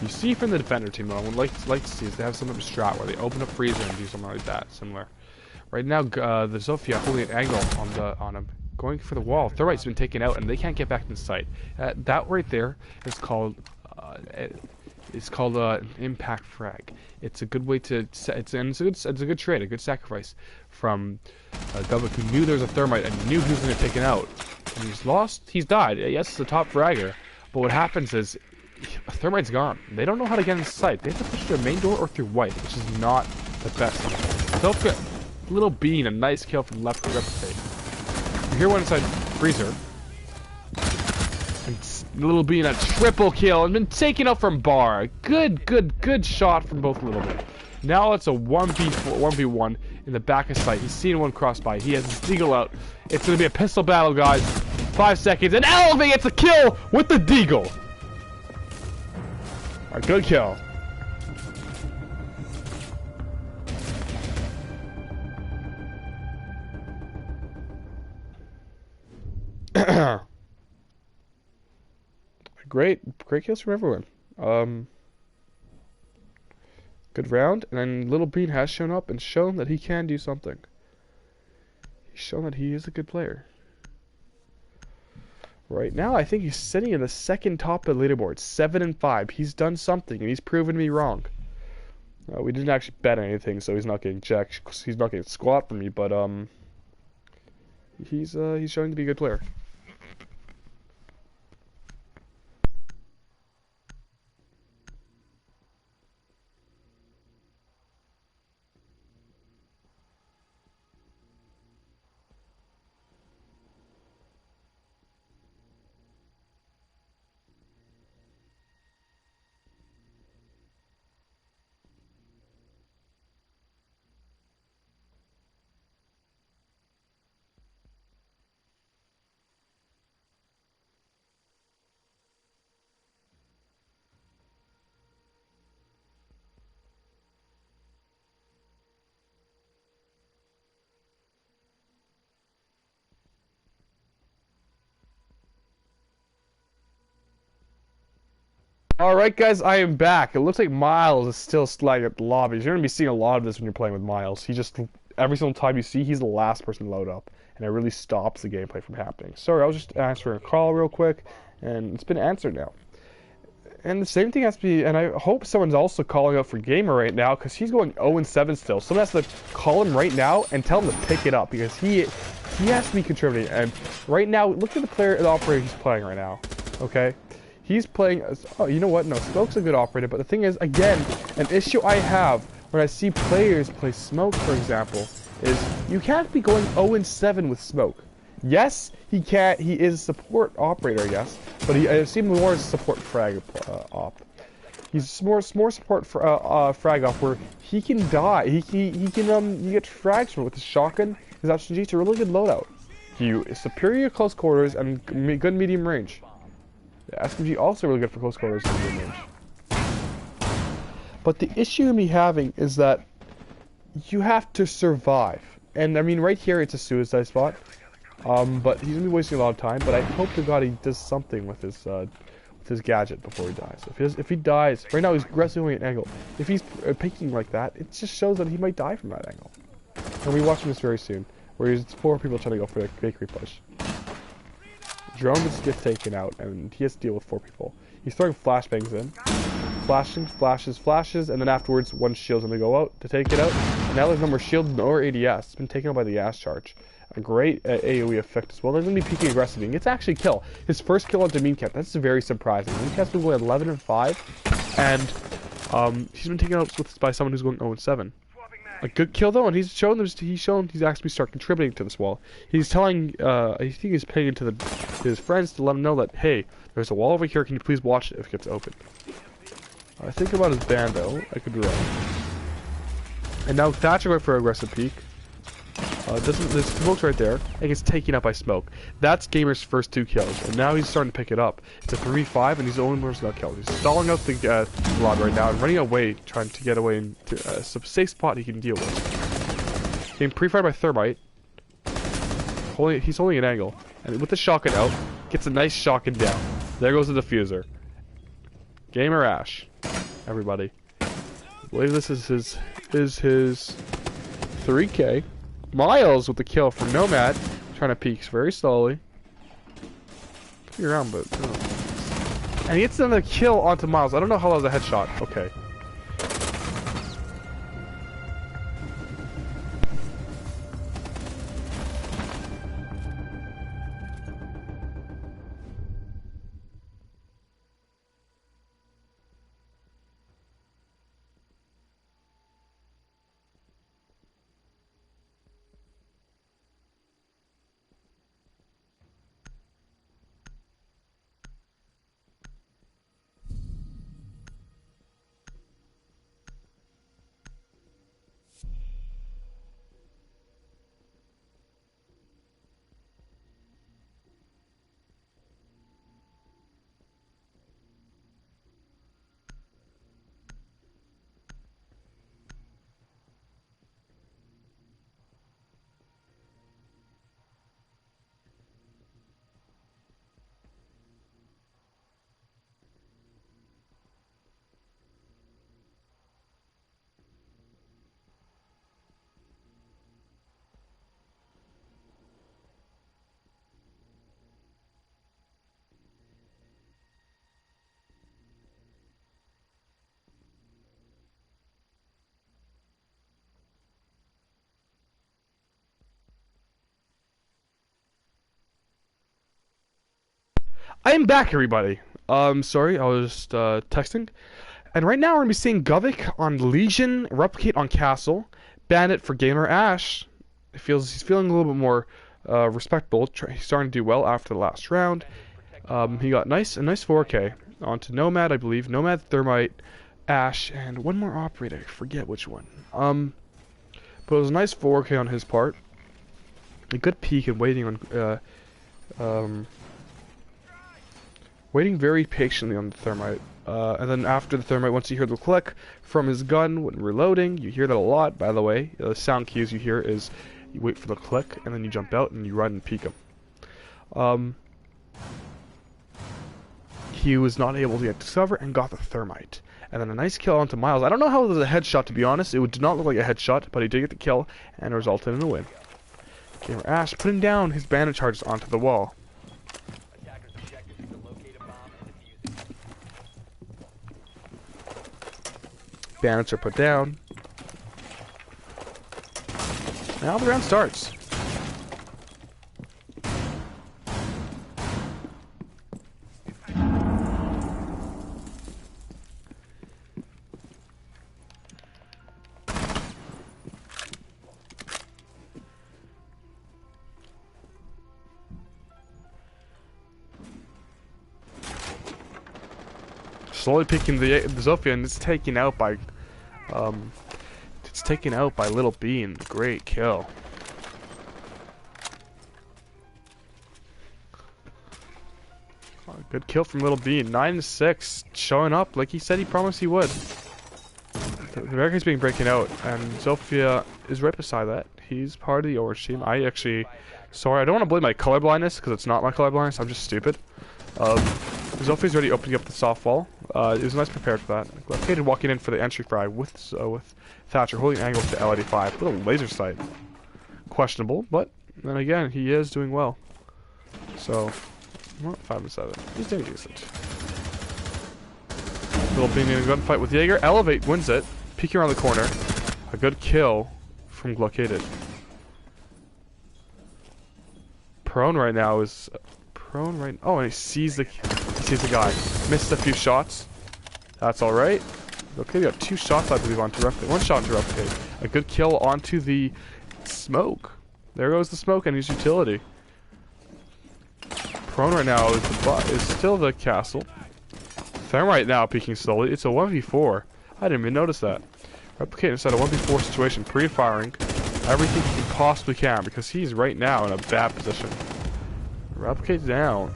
You see from the defender team though, I would like to see is they have some type of strat where they open up freezer and do something like that, similar. Right now, the Zofia holding an angle on him, going for the wall. Thermite's been taken out and they can't get back in sight. That right there is called. It's called an impact frag. It's a good way to it's a good trade, a good sacrifice from Govik, who knew there was a thermite and knew he was going to take it out. And he's lost. He's died. Yes, it's a top fragger, but what happens is a thermite's gone. They don't know how to get inside. They have to push through the main door or through white, which is not the best. So Little Bean, a nice kill from left replicate. You hear one inside freezer. And Little Bean a triple kill and been taken out from bar. Good shot from both Little Bean. Now it's a 1v1 in the back of sight. He's seen one cross by. He has his deagle out. It's going to be a pistol battle, guys. 5 seconds. And Elving gets a kill with the deagle. A good kill. Great kills from everyone. Good round, and then Little Bean has shown up and shown that he can do something. He's shown that he is a good player. Right now, I think he's sitting in the second top of the leaderboard, 7-5. He's done something, and he's proven me wrong. We didn't actually bet anything, so he's not getting checked. He's not getting squat from me, but he's showing to be a good player. Alright guys, I am back. It looks like Miles is still sliding at the lobbies. You're going to be seeing a lot of this when you're playing with Miles. He just, every single time you see, he's the last person to load up. And it really stops the gameplay from happening. Sorry, I was just answering a call real quick, and it's been answered now. And the same thing has to be, and I hope someone's also calling out for Gamer right now, because he's going 0-7 still. Someone has to call him right now and tell him to pick it up, because he has to be contributing. And right now, look at the operator he's playing right now, okay? He's playing, oh, you know what, no, Smoke's a good operator, but the thing is, again, an issue I have when I see players play Smoke, for example, is you can't be going 0-7 with Smoke. Yes, he is a support operator, I guess, but I see him more as a support frag op. He's more support for, frag op where he can die, he can get frags from with his shotgun, his SMG. It's a really good loadout. Superior close quarters and good medium range. The SMG also really good for close quarters and medium range. But the issue me having is that you have to survive. And I mean, right here it's a suicide spot. But he's gonna be wasting a lot of time. But I hope to God he does something with his gadget before he dies. If he dies, right now he's aggressively at an angle. If he's picking like that, it just shows that he might die from that angle. And we'll be watching this very soon, where there's 4 people trying to go for a bakery push. drone just gets taken out, and he has to deal with 4 people. He's throwing flashbangs in. Flashing, flashes, and then afterwards, one shield's gonna go out to take it out. And now there's no more shield nor ADS. It's been taken out by the ass charge. A great AoE effect as well. They're gonna be peeking aggressive. He gets actually kill. His first kill onto Meancap. That's very surprising. Meancap's been going 11 and 5, and he's been taken out by someone who's going 0 and 7. A good kill though, and he's shown he's actually start contributing to this wall. He's telling, I think he's paying it to his friends to let him know that, hey, there's a wall over here. Can you please watch it if it gets open? I think about his band though. I could be wrong. And now Thatcher going for aggressive peek. There's smoke's right there. It gets taken up by smoke. That's Gamer's first 2 kills, and now he's starting to pick it up. It's a 3v5, and he's the only one who's got killed. He's stalling out the Glad right now and running away, trying to get away into a safe spot he can deal with. Getting pre-fired by Thermite. He's holding an angle, and with the shotgun out, gets a nice shotgun down. There goes the diffuser. Gamer Ash, everybody. I believe this is his 3K. Miles with the kill for Nomad, trying to peek very slowly. Could be around, but and he gets another kill onto Miles. I don't know how that was a headshot. Okay. I am back, everybody. Sorry, I was just texting. And right now we're going to be seeing Govik on Legion, Replicate on Castle, Bandit for Gamer Ash. He's feeling a little bit more respectable. He's starting to do well after the last round. He got a nice 4K onto Nomad, I believe. Nomad, Thermite, Ash, and one more operator. I forget which one. But it was a nice 4K on his part. A good peek and waiting on waiting very patiently on the Thermite. And then after the Thermite, once you hear the click from his gun when reloading, you hear that a lot, by the way. The sound cues you hear is you wait for the click, and then you jump out and you run and peek him. He was not able to get discovered and got the Thermite. And then a nice kill onto Miles. I don't know how it was a headshot, to be honest. It did not look like a headshot, but he did get the kill and resulted in a win. Gamer Ash putting down his bandit charges onto the wall. Bandits are put down. Now the round starts. Slowly picking the Zofia, and it's taken out by Little Bean. Great kill. Good kill from Little Bean. 9-6, showing up like he said he promised he would. The American's being breaking out, and Zofia is right beside that. He's part of the orange team. Sorry, I don't want to blame my color blindness because it's not my color blindness. I'm just stupid. Zofia's already opening up the soft wall. It was nice prepared for that. Gladiator walking in for the entry fry with Thatcher holding angle to L85. Little laser sight. Questionable, but then again, he is doing well. So, Well, 5 and 7. He's doing decent. Little being in a gunfight with Jaeger. Elevate wins it. Peeking around the corner. A good kill from Gladiator. Prone right now is prone right. Oh, and he sees the guy. Missed a few shots. That's all right. Okay, we have 2 shots, I believe, onto Replicate. 1 shot onto Replicate. A good kill onto the smoke. There goes the smoke and his utility. Prone right now is still the castle. Them right now peeking slowly. It's a 1v4. I didn't even notice that. Replicate inside a 1v4 situation, pre-firing everything he possibly can because he's right now in a bad position. Replicate down.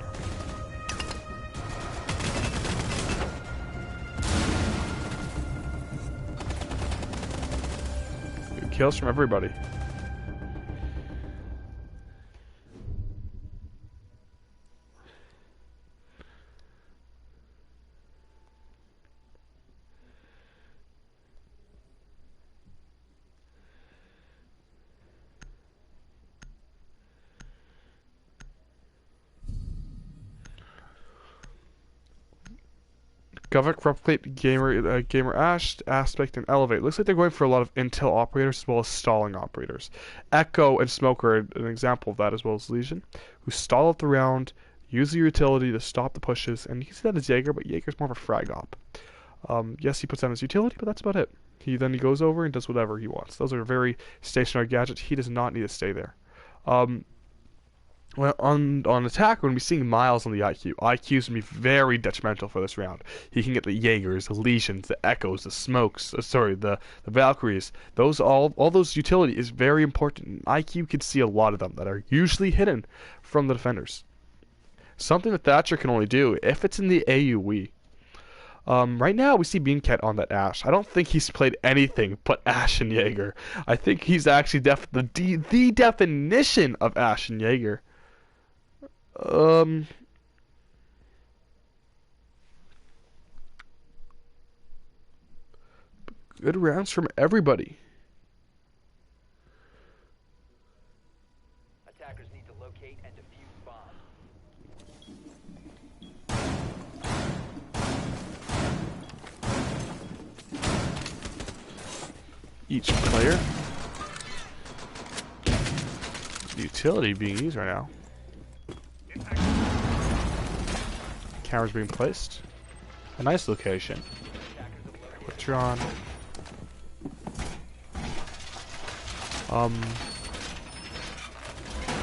Good kills from everybody. Govik, Replicate, Gamer Ash, Aspect, and Elevate. Looks like they're going for a lot of intel operators as well as stalling operators. Echo and Smoke are an example of that, as well as Legion, who stall out the round, use the utility to stop the pushes, and you can see that as Jaeger, but Jaeger's more of a frag op. Yes, he puts down his utility, but that's about it. He goes over and does whatever he wants. Those are very stationary gadgets. He does not need to stay there. On attack, we're going to be seeing Miles on the IQ. IQ is going to be very detrimental for this round. He can get the Jaegers, the Legions, the Echoes, the Smokes, the Valkyries. All those utility is very important. IQ can see a lot of them that are usually hidden from the defenders. Something that Thatcher can only do if it's in the AoE. Right now, we see Beancat on that Ash. I don't think he's played anything but Ash and Jaeger. I think he's actually the definition of Ash and Jaeger. Good rounds from everybody. Attackers need to locate and defuse bombs. Each player. The utility being used right now. Cameras being placed. A nice location. Electron.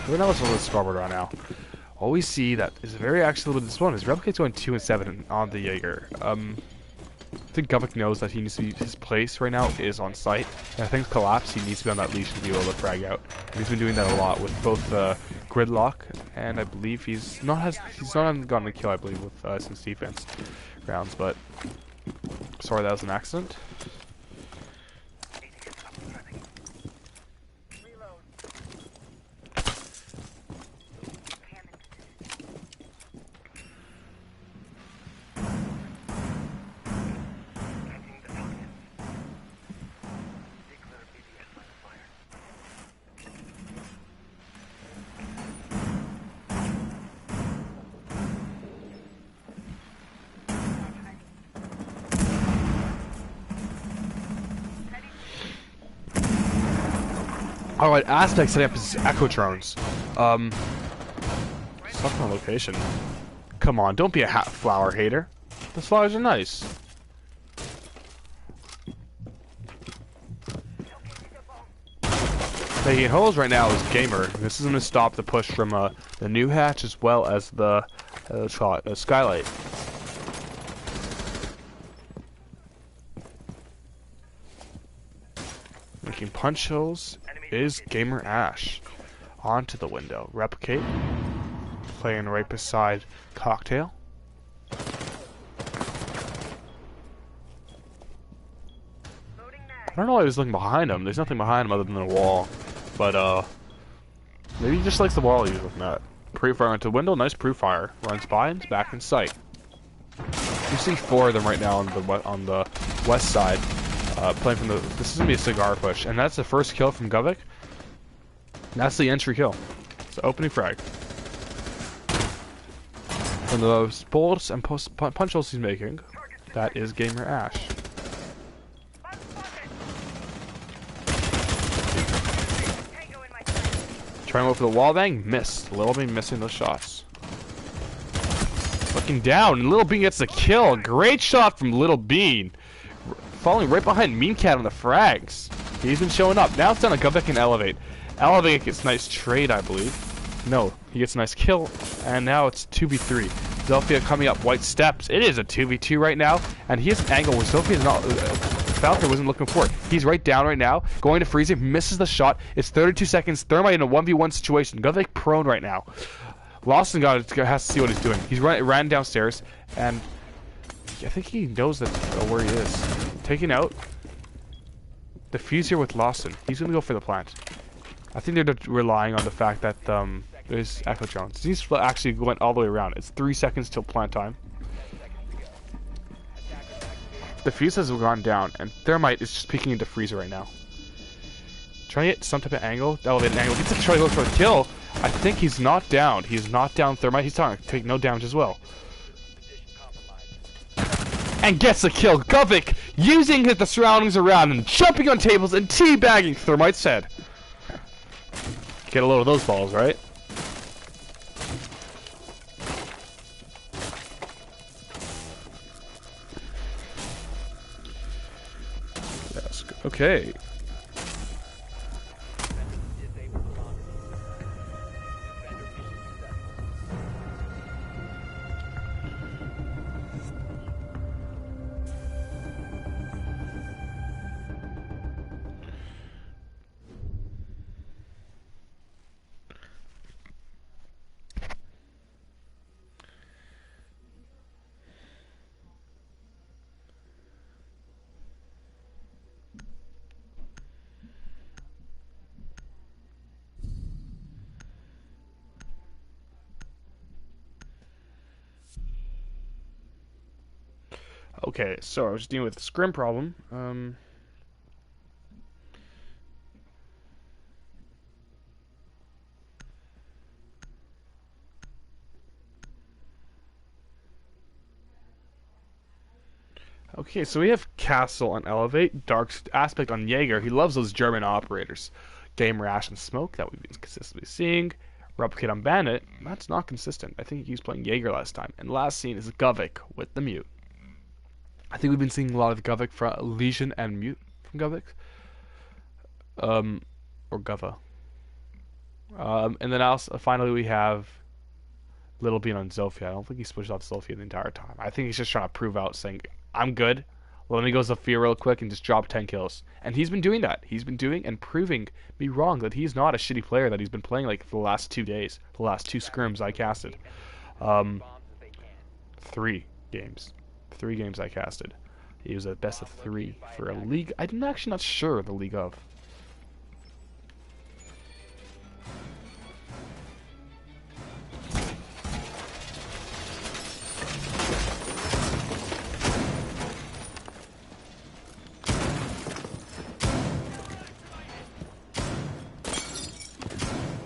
We're not listening to Starboard right now. All we see that is very actually with this one is Replicate's going 2 and 7 on the Jaeger. I think Govik knows that he needs to be, his place right now is on site. And I think Collapse, he needs to be on that leash to be able to frag out. And he's been doing that a lot with both Gridlock, and I believe he's not gotten a kill, I believe, with since defense rounds, but sorry, that was an accident. Alright, Aspect setting up his Echo drones. Stuck on location. Come on, don't be a flower hater. The flowers are nice. Making holes right now is Gamer. This is going to stop the push from the new hatch as well as the skylight. Making punch holes is Gamer Ash. Onto the window. Replicate. Playing right beside Cocktail. I don't know why he was looking behind him. There's nothing behind him other than a wall. But, maybe he just likes the wall he was looking at. Pre-fire into the window. Nice pre-fire. Runs by and is back in sight. You see 4 of them right now on the west side. Playing from this is going to be a cigar push. And that's the first kill from Govik. That's the entry kill. It's the opening frag. from the bolts and punch holes he's making. That is Gamer Ash. Trying to go for the wall bang, missed. Little Bean missing those shots. Looking down, and Little Bean gets the kill. Great shot from Little Bean. Falling right behind Mean Cat on the frags. He's been showing up. Now it's time to go back and elevate. Elevate gets a nice trade, I believe. No, he gets a nice kill, and now it's 2v3. Zofia coming up, White steps. It is a 2v2 right now, and he has an angle where Zofia is not. Falcon wasn't looking for it. He's right down right now, going to freeze him, misses the shot. It's 32 seconds. Thermite in a 1v1 situation. Govik prone right now. Lawson has to see what he's doing. He's ran downstairs, and I think he knows that where he is. Taking out the fuse here with Lawson. He's gonna go for the plant. I think they're relying on the fact that there's Echo Drones. These actually went all the way around. It's 3 seconds till plant time. The fuse has gone down, and Thermite is just peeking into freezer right now. Trying to get some type of angle, elevated angle. Gets a try to go for the kill. I think he's not down. He's not down Thermite. He's trying to take no damage as well. And gets the kill. Govik using the surroundings around and jumping on tables and teabagging Thermite's head. Get a load of those balls, right? Yes. Okay. Okay, so I was dealing with the scrim problem. Okay, so we have Castle on Elevate, Dark Aspect on Jaeger. He loves those German operators. Game Rash and Smoke, that we've been consistently seeing. Replicate on Bandit, that's not consistent. I think he was playing Jaeger last time. And last scene is Govik with the Mute. I think we've been seeing a lot of Govik from Legion and Mute from Govik. Or Gova. And then also, finally we have Little Bean on Zofia. I don't think he switched off Zofia the entire time. I think he's just trying to prove out, saying, I'm good. Let me go Zofia real quick and just drop 10 kills. And he's been doing that. He's been doing and proving me wrong that he's not a shitty player that he's been playing like for the last 2 days. The last 2 scrims I casted. 3 games. 3 games I casted. He was a best of 3 for a league. I'm actually not sure the league of.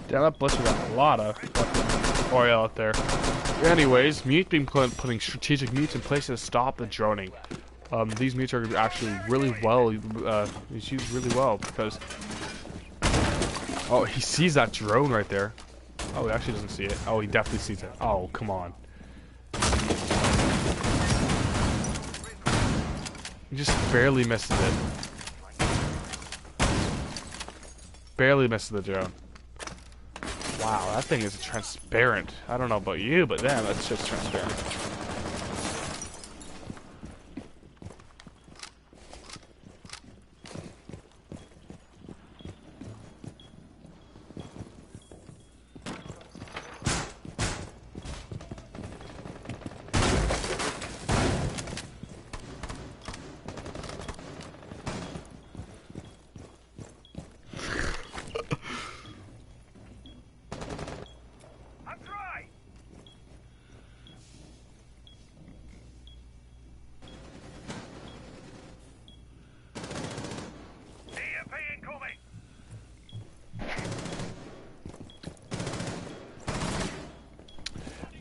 Damn, that Blister got a lot of oil out there. Anyways, Mute been putting strategic mutes in place to stop the droning. These mutes are actually really well, it's used really well because... Oh, he sees that drone right there. Oh, he actually doesn't see it. Oh, he definitely sees it. Oh, come on. He just barely misses it. Barely misses the drone. Wow, that thing is transparent. I don't know about you, but damn, that's just transparent.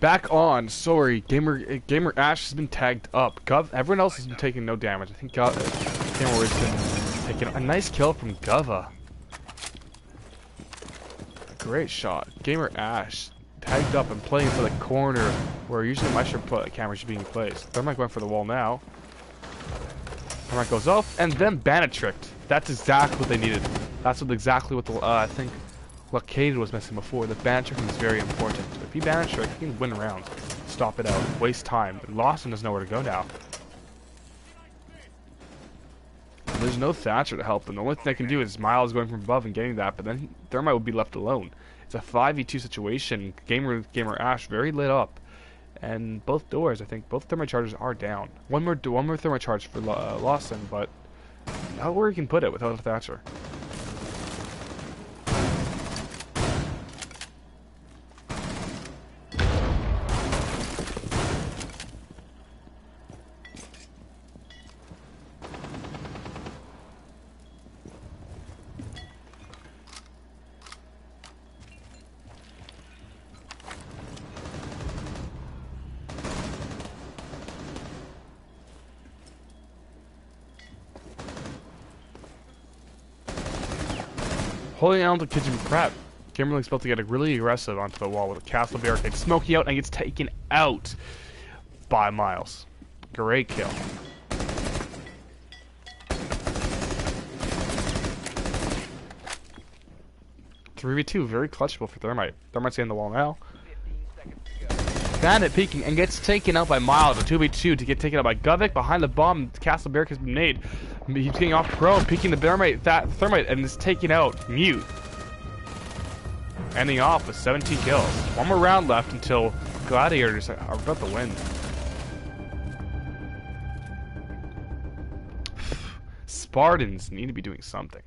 back on. Sorry, Gamer Ash has been tagged up. Everyone else has been taking no damage. I think Gamer has been taking a nice kill from Gova. Great shot. Gamer Ash tagged up and playing into the corner where usually my camera should be placed. Thermite going for the wall now. Thermite goes off and then Bandit tricked. That's exactly what they needed. That's exactly what the I think what Cade was missing before. The Bandit trick is very important. If he Bandit trick, he can win rounds, stop it out, waste time. Lawson doesn't know where to go now. And there's no Thatcher to help them. The only thing they can do is Miles going from above and getting that, but then Thermite would be left alone. It's a 5v2 situation. Gamer Ash very lit up, and both doors. I think both Thermite charges are down. One more Thermite charge for Lawson, but not where he can put it without a Thatcher. Holding on to kitchen prep. Kimberly's about to get really aggressive onto the wall with a castle barricade. Smoky out and gets taken out by Miles. Great kill. (3v2), very clutchable for Thermite. Thermite's getting the wall now. Bandit peeking and gets taken out by Miles. A 2v2 to get taken out by Govik. Behind the bomb, the castle barricade has been made. He's getting off prone, peeking the Thermite, and is taking out Mute. Ending off with 17 kills. One more round left until Gladiators are about to win. Spartans need to be doing something.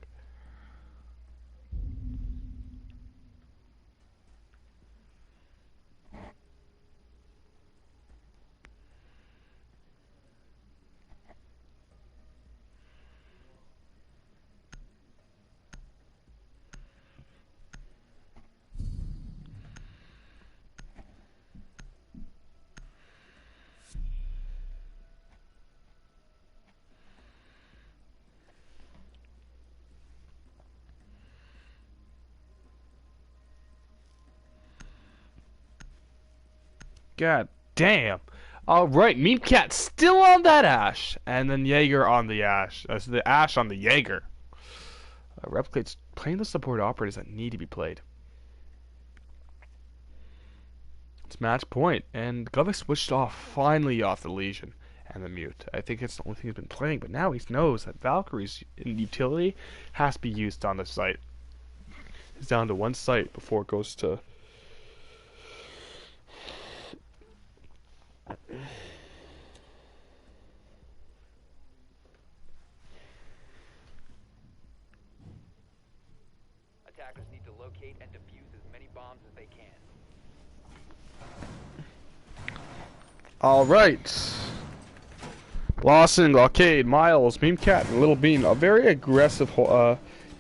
God damn. Alright, Meme Cat still on that Ash. And then Jaeger on the Ash. That's the Ash on the Jaeger. Replicate's playing the support operators that need to be played. It's match point. And Govik switched finally off the Legion and the Mute. I think it's the only thing he's been playing. But now he knows that Valkyrie's utility has to be used on the site. He's down to one site before it goes to... Attackers need to locate and defuse as many bombs as they can. Alright. Lawson, Arcade, Miles, Meme Cat, and Little Bean. A very aggressive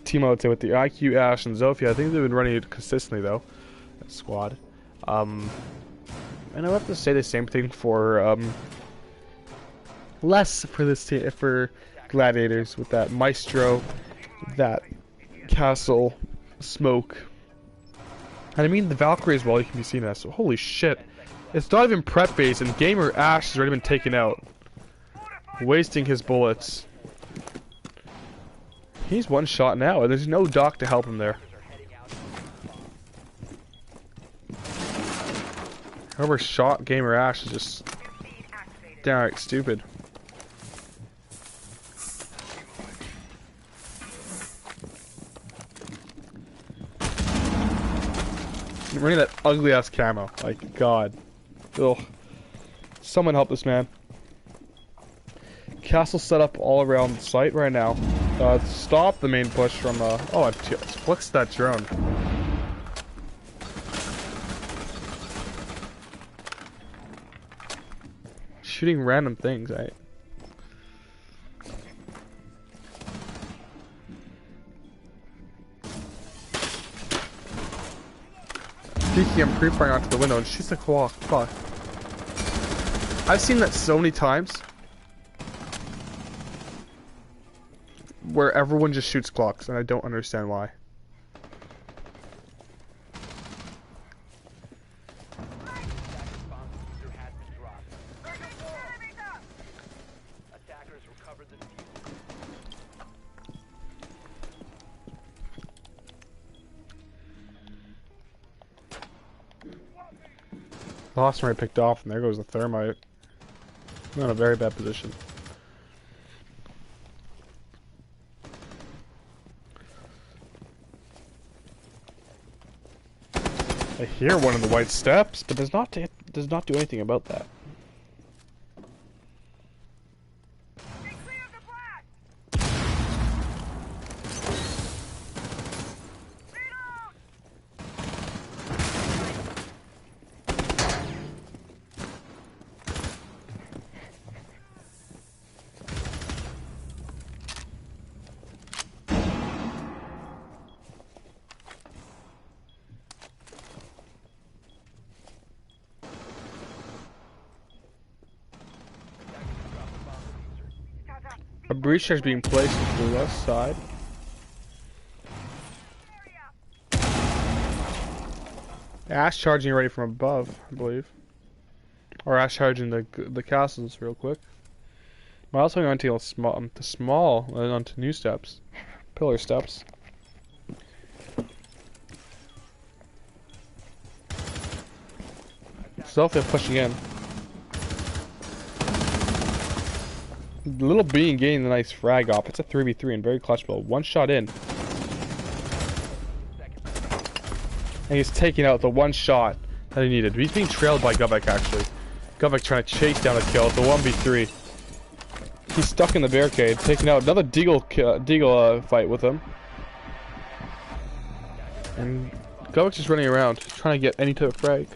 team, I would say, with the IQ, Ash, and Zofia. I think they've been running it consistently, though. That squad. And I have to say the same thing for less for this team, for Gladiators, with that Maestro, that Castle, Smoke, and I mean the Valkyrie as well. You can be seeing that. So holy shit, it's not even prep phase, and Gamer Ash has already been taken out, wasting his bullets. He's one shot now, and there's no Doc to help him there. Whoever shot Gamer Ash is just downright stupid. I'm running that ugly ass camo. Like, God. Ugh. Someone help this man. Castle set up all around the site right now. Stop the main push from, oh, I flicked that drone. Shooting random things, right? peeking and pre-firing onto the window and shoots the clock. Fuck. I've seen that so many times. Where everyone just shoots clocks, and I don't understand why. The last one I picked off, and there goes the thermite. I'm in a very bad position. I hear one of the white steps, but does not do anything about that. A breach charge being placed to the left side. Ash charging ready from above, I believe. Or Ash charging the castles real quick. We're also going to small and onto new steps, pillar steps. Sophia pushing in. Little Bean getting the nice frag off. It's a 3v3 and very clutch build. One shot in. And he's taking out the one shot that he needed. He's being trailed by Govek actually. Govek trying to chase down the kill. It's a 1v3. He's stuck in the barricade, taking out another Deagle fight with him. And Govek's just running around, trying to get any type of frag.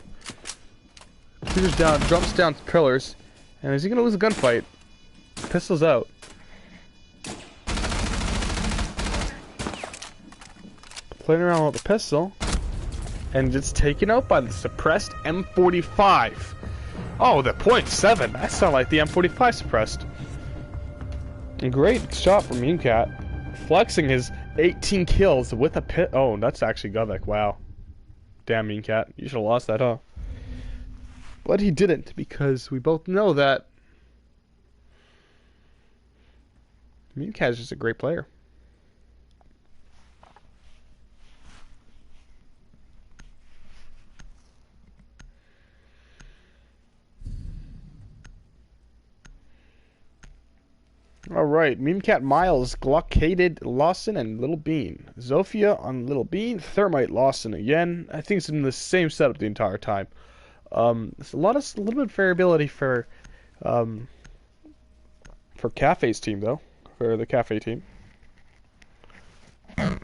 Shooter's down, jumps down pillars, and is he gonna lose a gunfight? Pistol's out. Playing around with the pistol, and it's taken out by the suppressed M45. Oh, the .7. That sounds like the M45 suppressed. Great shot from Meancat, flexing his 18 kills with a pit. Oh, that's actually Govek. Wow. Damn, Meancat. You should have lost that, huh? But he didn't, because we both know that Meancat is just a great player. Alright, Memecat Miles, Glockaded Lawson, and Little Bean. Zofia on Little Bean, Thermite Lawson again. I think it's in the same setup the entire time. There's a little bit of variability for Cafe's team though. For the Cafe team. I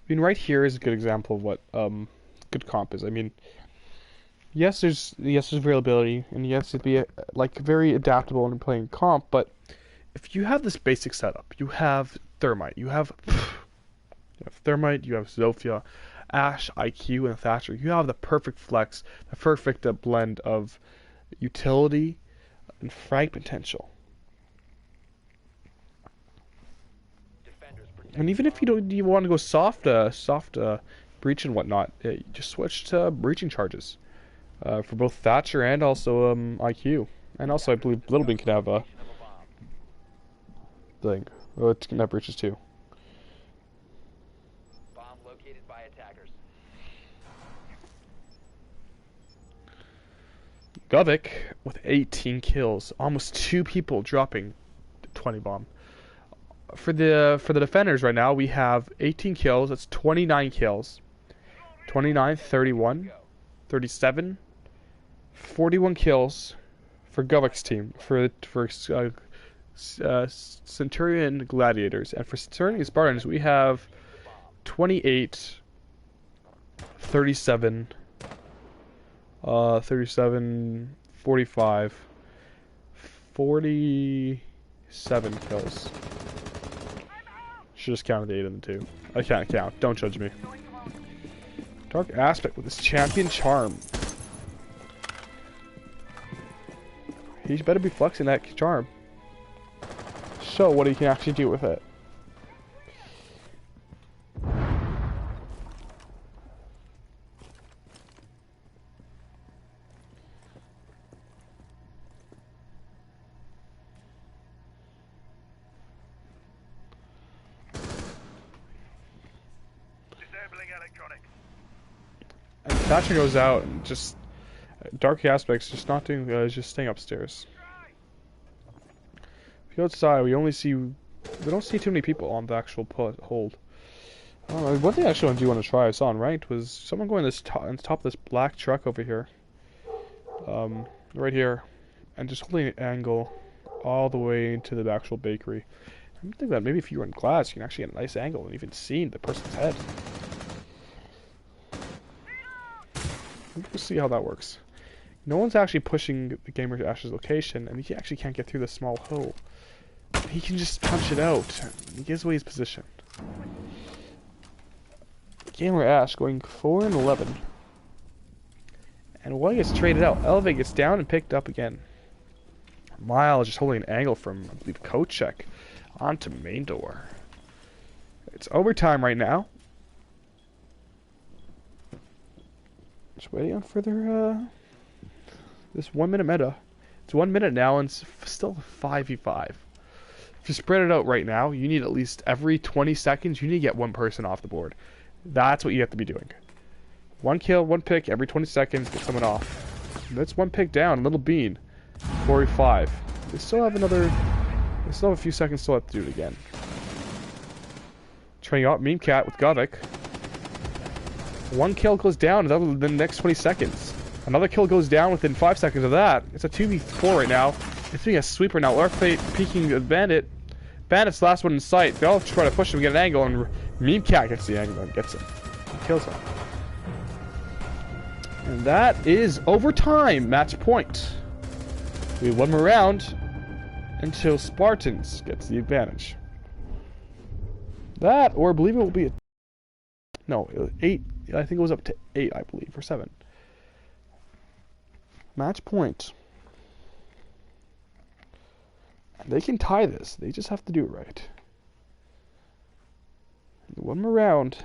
mean, right here is a good example of what good comp is. I mean, yes, there's variability, and yes, it'd be like very adaptable when playing comp. But if you have this basic setup, you have Thermite, you have Thermite, you have Zofia, Ash, IQ, and Thatcher. You have the perfect flex, the perfect blend of utility and frag potential. And even if you want to go soft breach and whatnot, you just switch to breaching charges for both Thatcher and also IQ. And also, I believe Little Bean can have a thing. Oh, it can have breaches too. Bomb located by attackers. Govek with 18 kills, almost 2 people dropping 20 bomb. For the defenders right now, we have 18 kills. That's 29 kills. 29, 31, 37, 41 kills for Govek's team. For Centurion Gladiators, and for CTN Spartans, we have 28, 37, 37, 45, 40. 7 kills. Should just counted the 8 and the 2. I can't count. Don't judge me. Dark Aspect with his champion charm. He better be flexing that charm. Show what he can actually do with it. And Thatcher goes out and just Dark Aspect's just not doing just staying upstairs. If you go outside, we don't see too many people on the actual hold. One thing I actually do want to try I saw on ranked was someone going on top of this black truck over here. Right here. And just holding an angle all the way into the actual bakery. I think that maybe if you were in glass, you can actually get a nice angle and even see the person's head. We'll see how that works. No one's actually pushing the Gamer Ash's location, and he actually can't get through the small hole. He can just punch it out. He gives away his position. Gamer Ash going 4 and 11. And one gets traded out. Elevate gets down and picked up again. Miles just holding an angle from, I believe, Kochek onto main door. It's overtime right now. Just waiting on further, this 1 minute meta. It's 1 minute now and it's still 5v5. If you spread it out right now, you need at least every 20 seconds, you need to get one person off the board. That's what you have to be doing. 1 kill, 1 pick, every 20 seconds, get someone off. That's 1 pick down, Little Bean. 4v5. They still have a few seconds still have to do it again. Training out Meme Cat with Govik. 1 kill goes down in the next 20 seconds. Another kill goes down within 5 seconds of that. It's a 2v4 right now. It's being a sweeper now. Larfate peeking the Bandit. Bandit's the last one in sight. They all try to push him, get an angle, and Meme Cat gets the angle and gets it. Kills him. And that is overtime. Match point. We have 1 more round until Spartans gets the advantage. That, or I believe it will be no, 8. I think it was up to 8, I believe, or 7. Match point. They can tie this. They just have to do it right. 1 more round.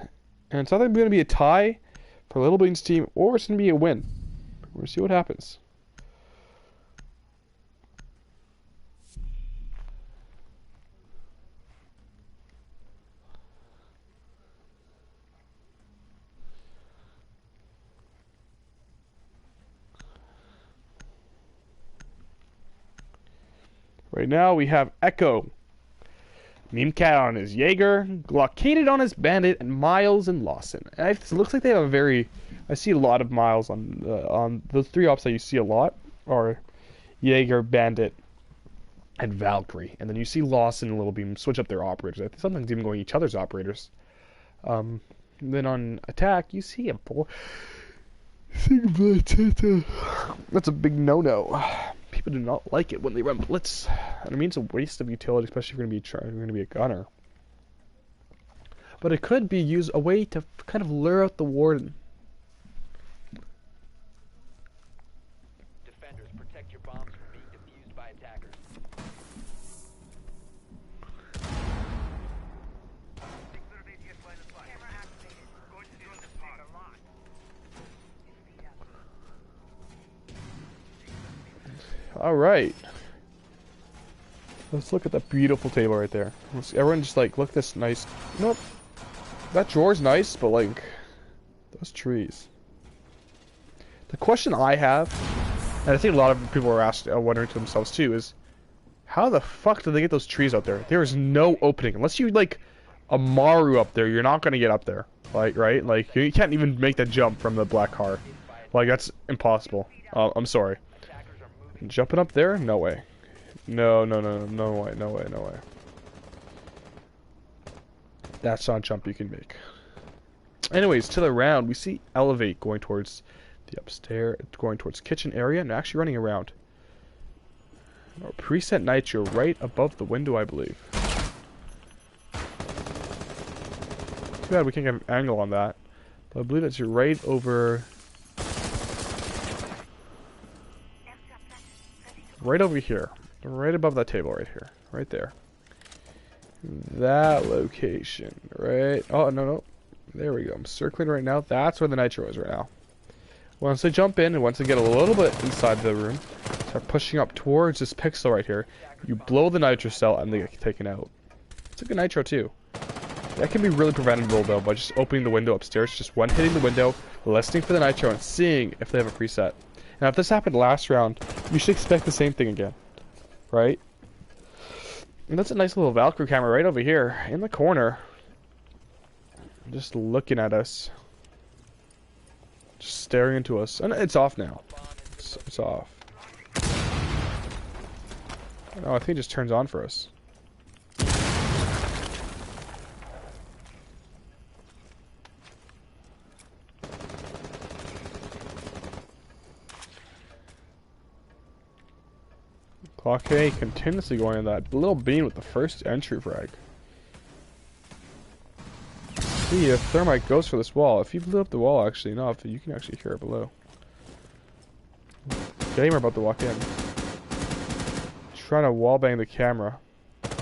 And it's either going to be a tie for Little Bean's team, or it's going to be a win. We'll see what happens. Right now we have Echo, Meme Cat on his Jaeger, Glockaded on his Bandit, and Miles and Lawson. And it looks like they have a very... I see a lot of Miles on those 3 ops that you see a lot are Jaeger, Bandit, and Valkyrie. And then you see Lawson and Little Beam switch up their operators. I think sometimes even going each other's operators. Then on attack, you see a bull. That's a big no-no. People do not like it when they run blitz. And it means a waste of utility, especially if you're going to be a gunner. But it could be used a way to kind of lure out the warden. Defenders, protect your bombs from being defused by attackers. Alright. Let's look at that beautiful table right there. Everyone just like, look at this nice... You know what? That drawer's nice, but like... Those trees. The question I have, and I think a lot of people are wondering to themselves too, is... How the fuck did they get those trees out there? There is no opening. Unless you like a Maru up there, you're not going to get up there. Like, right? Like, you can't even make that jump from the black car. Like, that's impossible. I'm sorry. Jumping up there? No way. No way. That's not a jump you can make. Anyways, to the round, we see Elevate going towards the upstairs, going towards kitchen area, and actually running around. Oh, preset nitro right above the window, I believe. Too bad we can't get an angle on that. But I believe it's right over... Right over here. Right above that table right here. Right there. That location. Right... Oh, no. There we go. I'm circling right now. That's where the nitro is right now. Once I jump in and once I get a little bit inside the room, start pushing up towards this pixel right here, you blow the nitro cell and they get taken out. It's a good nitro too. That can be really preventable though by just opening the window upstairs, just one hitting the window, listening for the nitro and seeing if they have a preset. Now if this happened last round, you should expect the same thing again. Right? And that's a nice little Valkyrie camera right over here in the corner. Just looking at us. Just staring into us. And it's off now. It's off. Oh, I think it just turns on for us. Clock A continuously going in that little beam with the first entry frag. See if thermite goes for this wall. If you blew up the wall actually enough, you can actually hear it below. Gamer about to walk in. Trying to wallbang the camera. That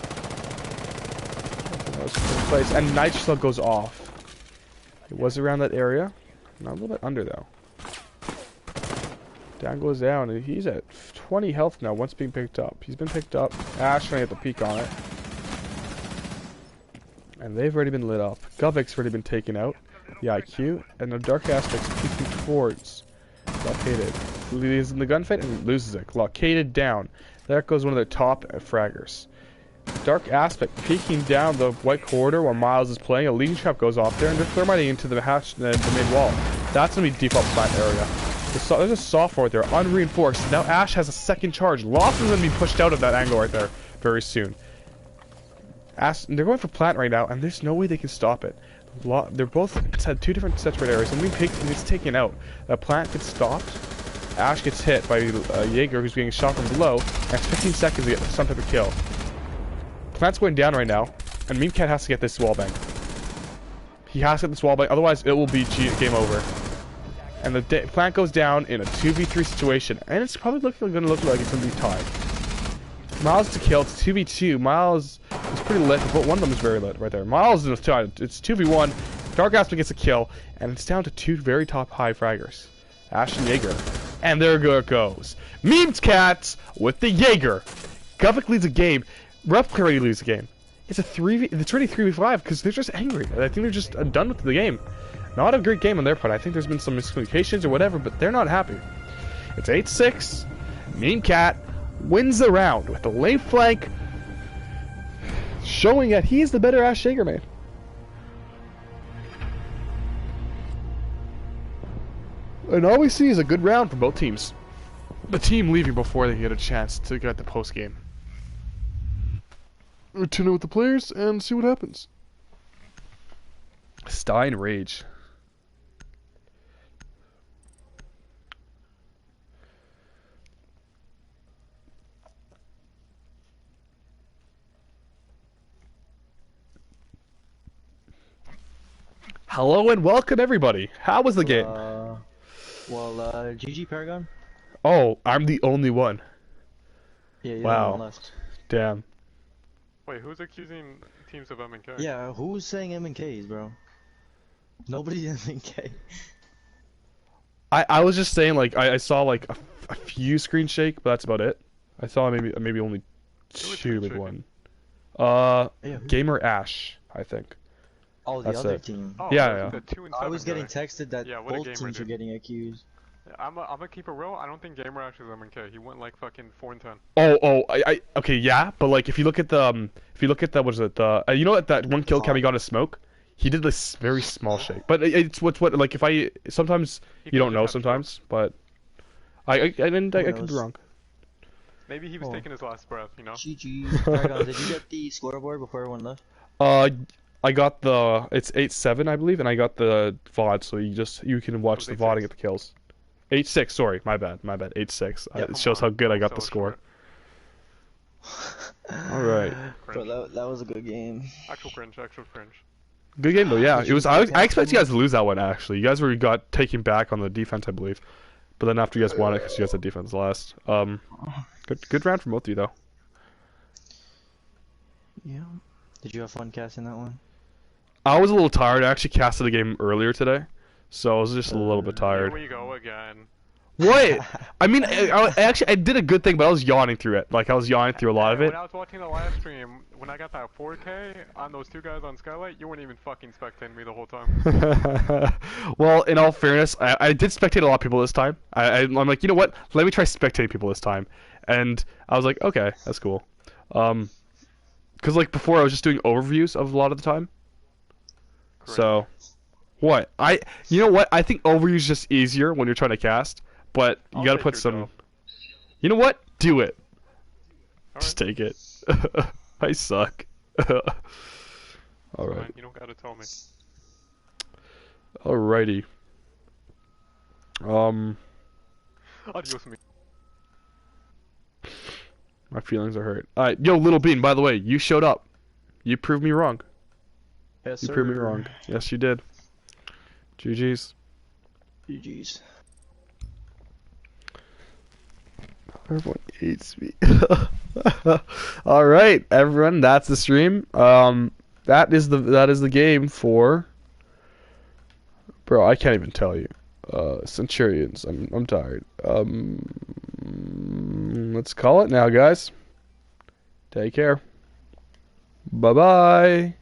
was in place. And nitro goes off. It was around that area. Not a little bit under though. Down goes down. And he's at 20 health now once being picked up. He's been picked up. Ash trying to get the peek on it. And they've already been lit up. Govic's already been taken out. The IQ. And the Dark Aspect's peeking towards. Blockaded. He's in the gunfight and loses it. Blockaded down. There goes one of their top fraggers. Dark Aspect peeking down the white corridor while Miles is playing. A leading trap goes off there and they're thermiting into the hatch, the main wall. That's going to be default plant area. There's a sophomore there, unreinforced. Now Ash has a second charge. Lost is going to be pushed out of that angle right there very soon. They're going for plant right now, and there's no way they can stop it. They're both had two different separate areas, and it's taken out. That plant gets stopped. Ash gets hit by Jaeger, who's getting shot from below, and it's 15 seconds to get some type of kill. Plant's going down right now, and Memecat has to get this wallbang. He has to get this wallbang, otherwise it will be game over. And the plant goes down in a 2v3 situation, and it's probably going to look like it's going to be tied. Miles to kill, it's 2v2. Miles is pretty lit, but one of them is very lit right there. Miles is tied, it's 2v1. Dark Aspect gets a kill, and it's down to two very top high fraggers. Ash and Jaeger. And there it goes. Memecat with the Jaeger. Govic leads a game. Replica already leads a game. It's it's already 3v5 because they're just angry. I think they're just done with the game. Not a great game on their part. I think there's been some miscommunications or whatever, but they're not happy. It's 8-6. Memecat wins the round with the lane flank, showing that he's the better Ash Jaeger man. And all we see is a good round from both teams. The team leaving before they get a chance to get the post game. We'll tune in with the players and see what happens. Stein Rage. Hello and welcome everybody. How was the game? GG Paragon. Oh, I'm the only one. Yeah, you're wow. the one left. Damn. Wait, who's accusing teams of M&K? Yeah, who's saying M&Ks, bro? Nobody's M&K. I was just saying, like, I saw like a few screen shake, but that's about it. I saw maybe only two with one. Gamer Ash, I think. Oh, the other team. Oh, yeah. I was getting texted that both teams are getting accused. I'm gonna keep it real. I don't think Gamer Ash is M&K. He went like fucking 4-10. Okay, yeah, but like if you look at the what is it, you know that one kill cam he got a smoke, he did this very small shake. But it's what like if sometimes you don't know sometimes, but I could be wrong. Maybe he was taking his last breath, you know. GG. Paragon, did you get the scoreboard before everyone left? I got it's 8-7 I believe, and I got the VOD, so you can watch the VOD and get the kills. 8-6, sorry, my bad, 8-6. It shows how good I got the score. All right. Bro, that was a good game. Actual cringe, actual cringe. Good game though. Yeah, Did it was. you I guys expect you guys to lose that one. Actually, you guys got taken back on the defense, I believe. But then after you guys won it, because you guys had defense last. Good round from both of you though. Yeah. Did you have fun casting that one? I was a little tired. I actually casted the game earlier today, so I was just a little bit tired. Here we go again. What? I mean, I did a good thing, but I was yawning through it. Like I was yawning through a lot of it. When I was watching the live stream, when I got that 4K on those two guys on Skylight, you weren't even fucking spectating me the whole time. Well, in all fairness, I did spectate a lot of people this time. I'm like, you know what? Let me try spectating people this time, and I was like, okay, that's cool. Because like before, I was just doing overviews of a lot of the time. Correct. So, what? You know what? I think overview is just easier when you're trying to cast, but you gotta put some. Job. You know what? Do it. All just right. Take it. I suck. All right. You don't gotta tell me. Alrighty. Adios, me. My feelings are hurt. Alright, yo, Little Bean, by the way, you showed up. You proved me wrong. Yes, you sir. proved me wrong. Yes, you did. GG's. GG's. Everyone hates me. Alright, everyone, that's the stream. That is the game for... Bro, I can't even tell you. Centurions. I'm tired. Let's call it now, guys. Take care. Bye-bye.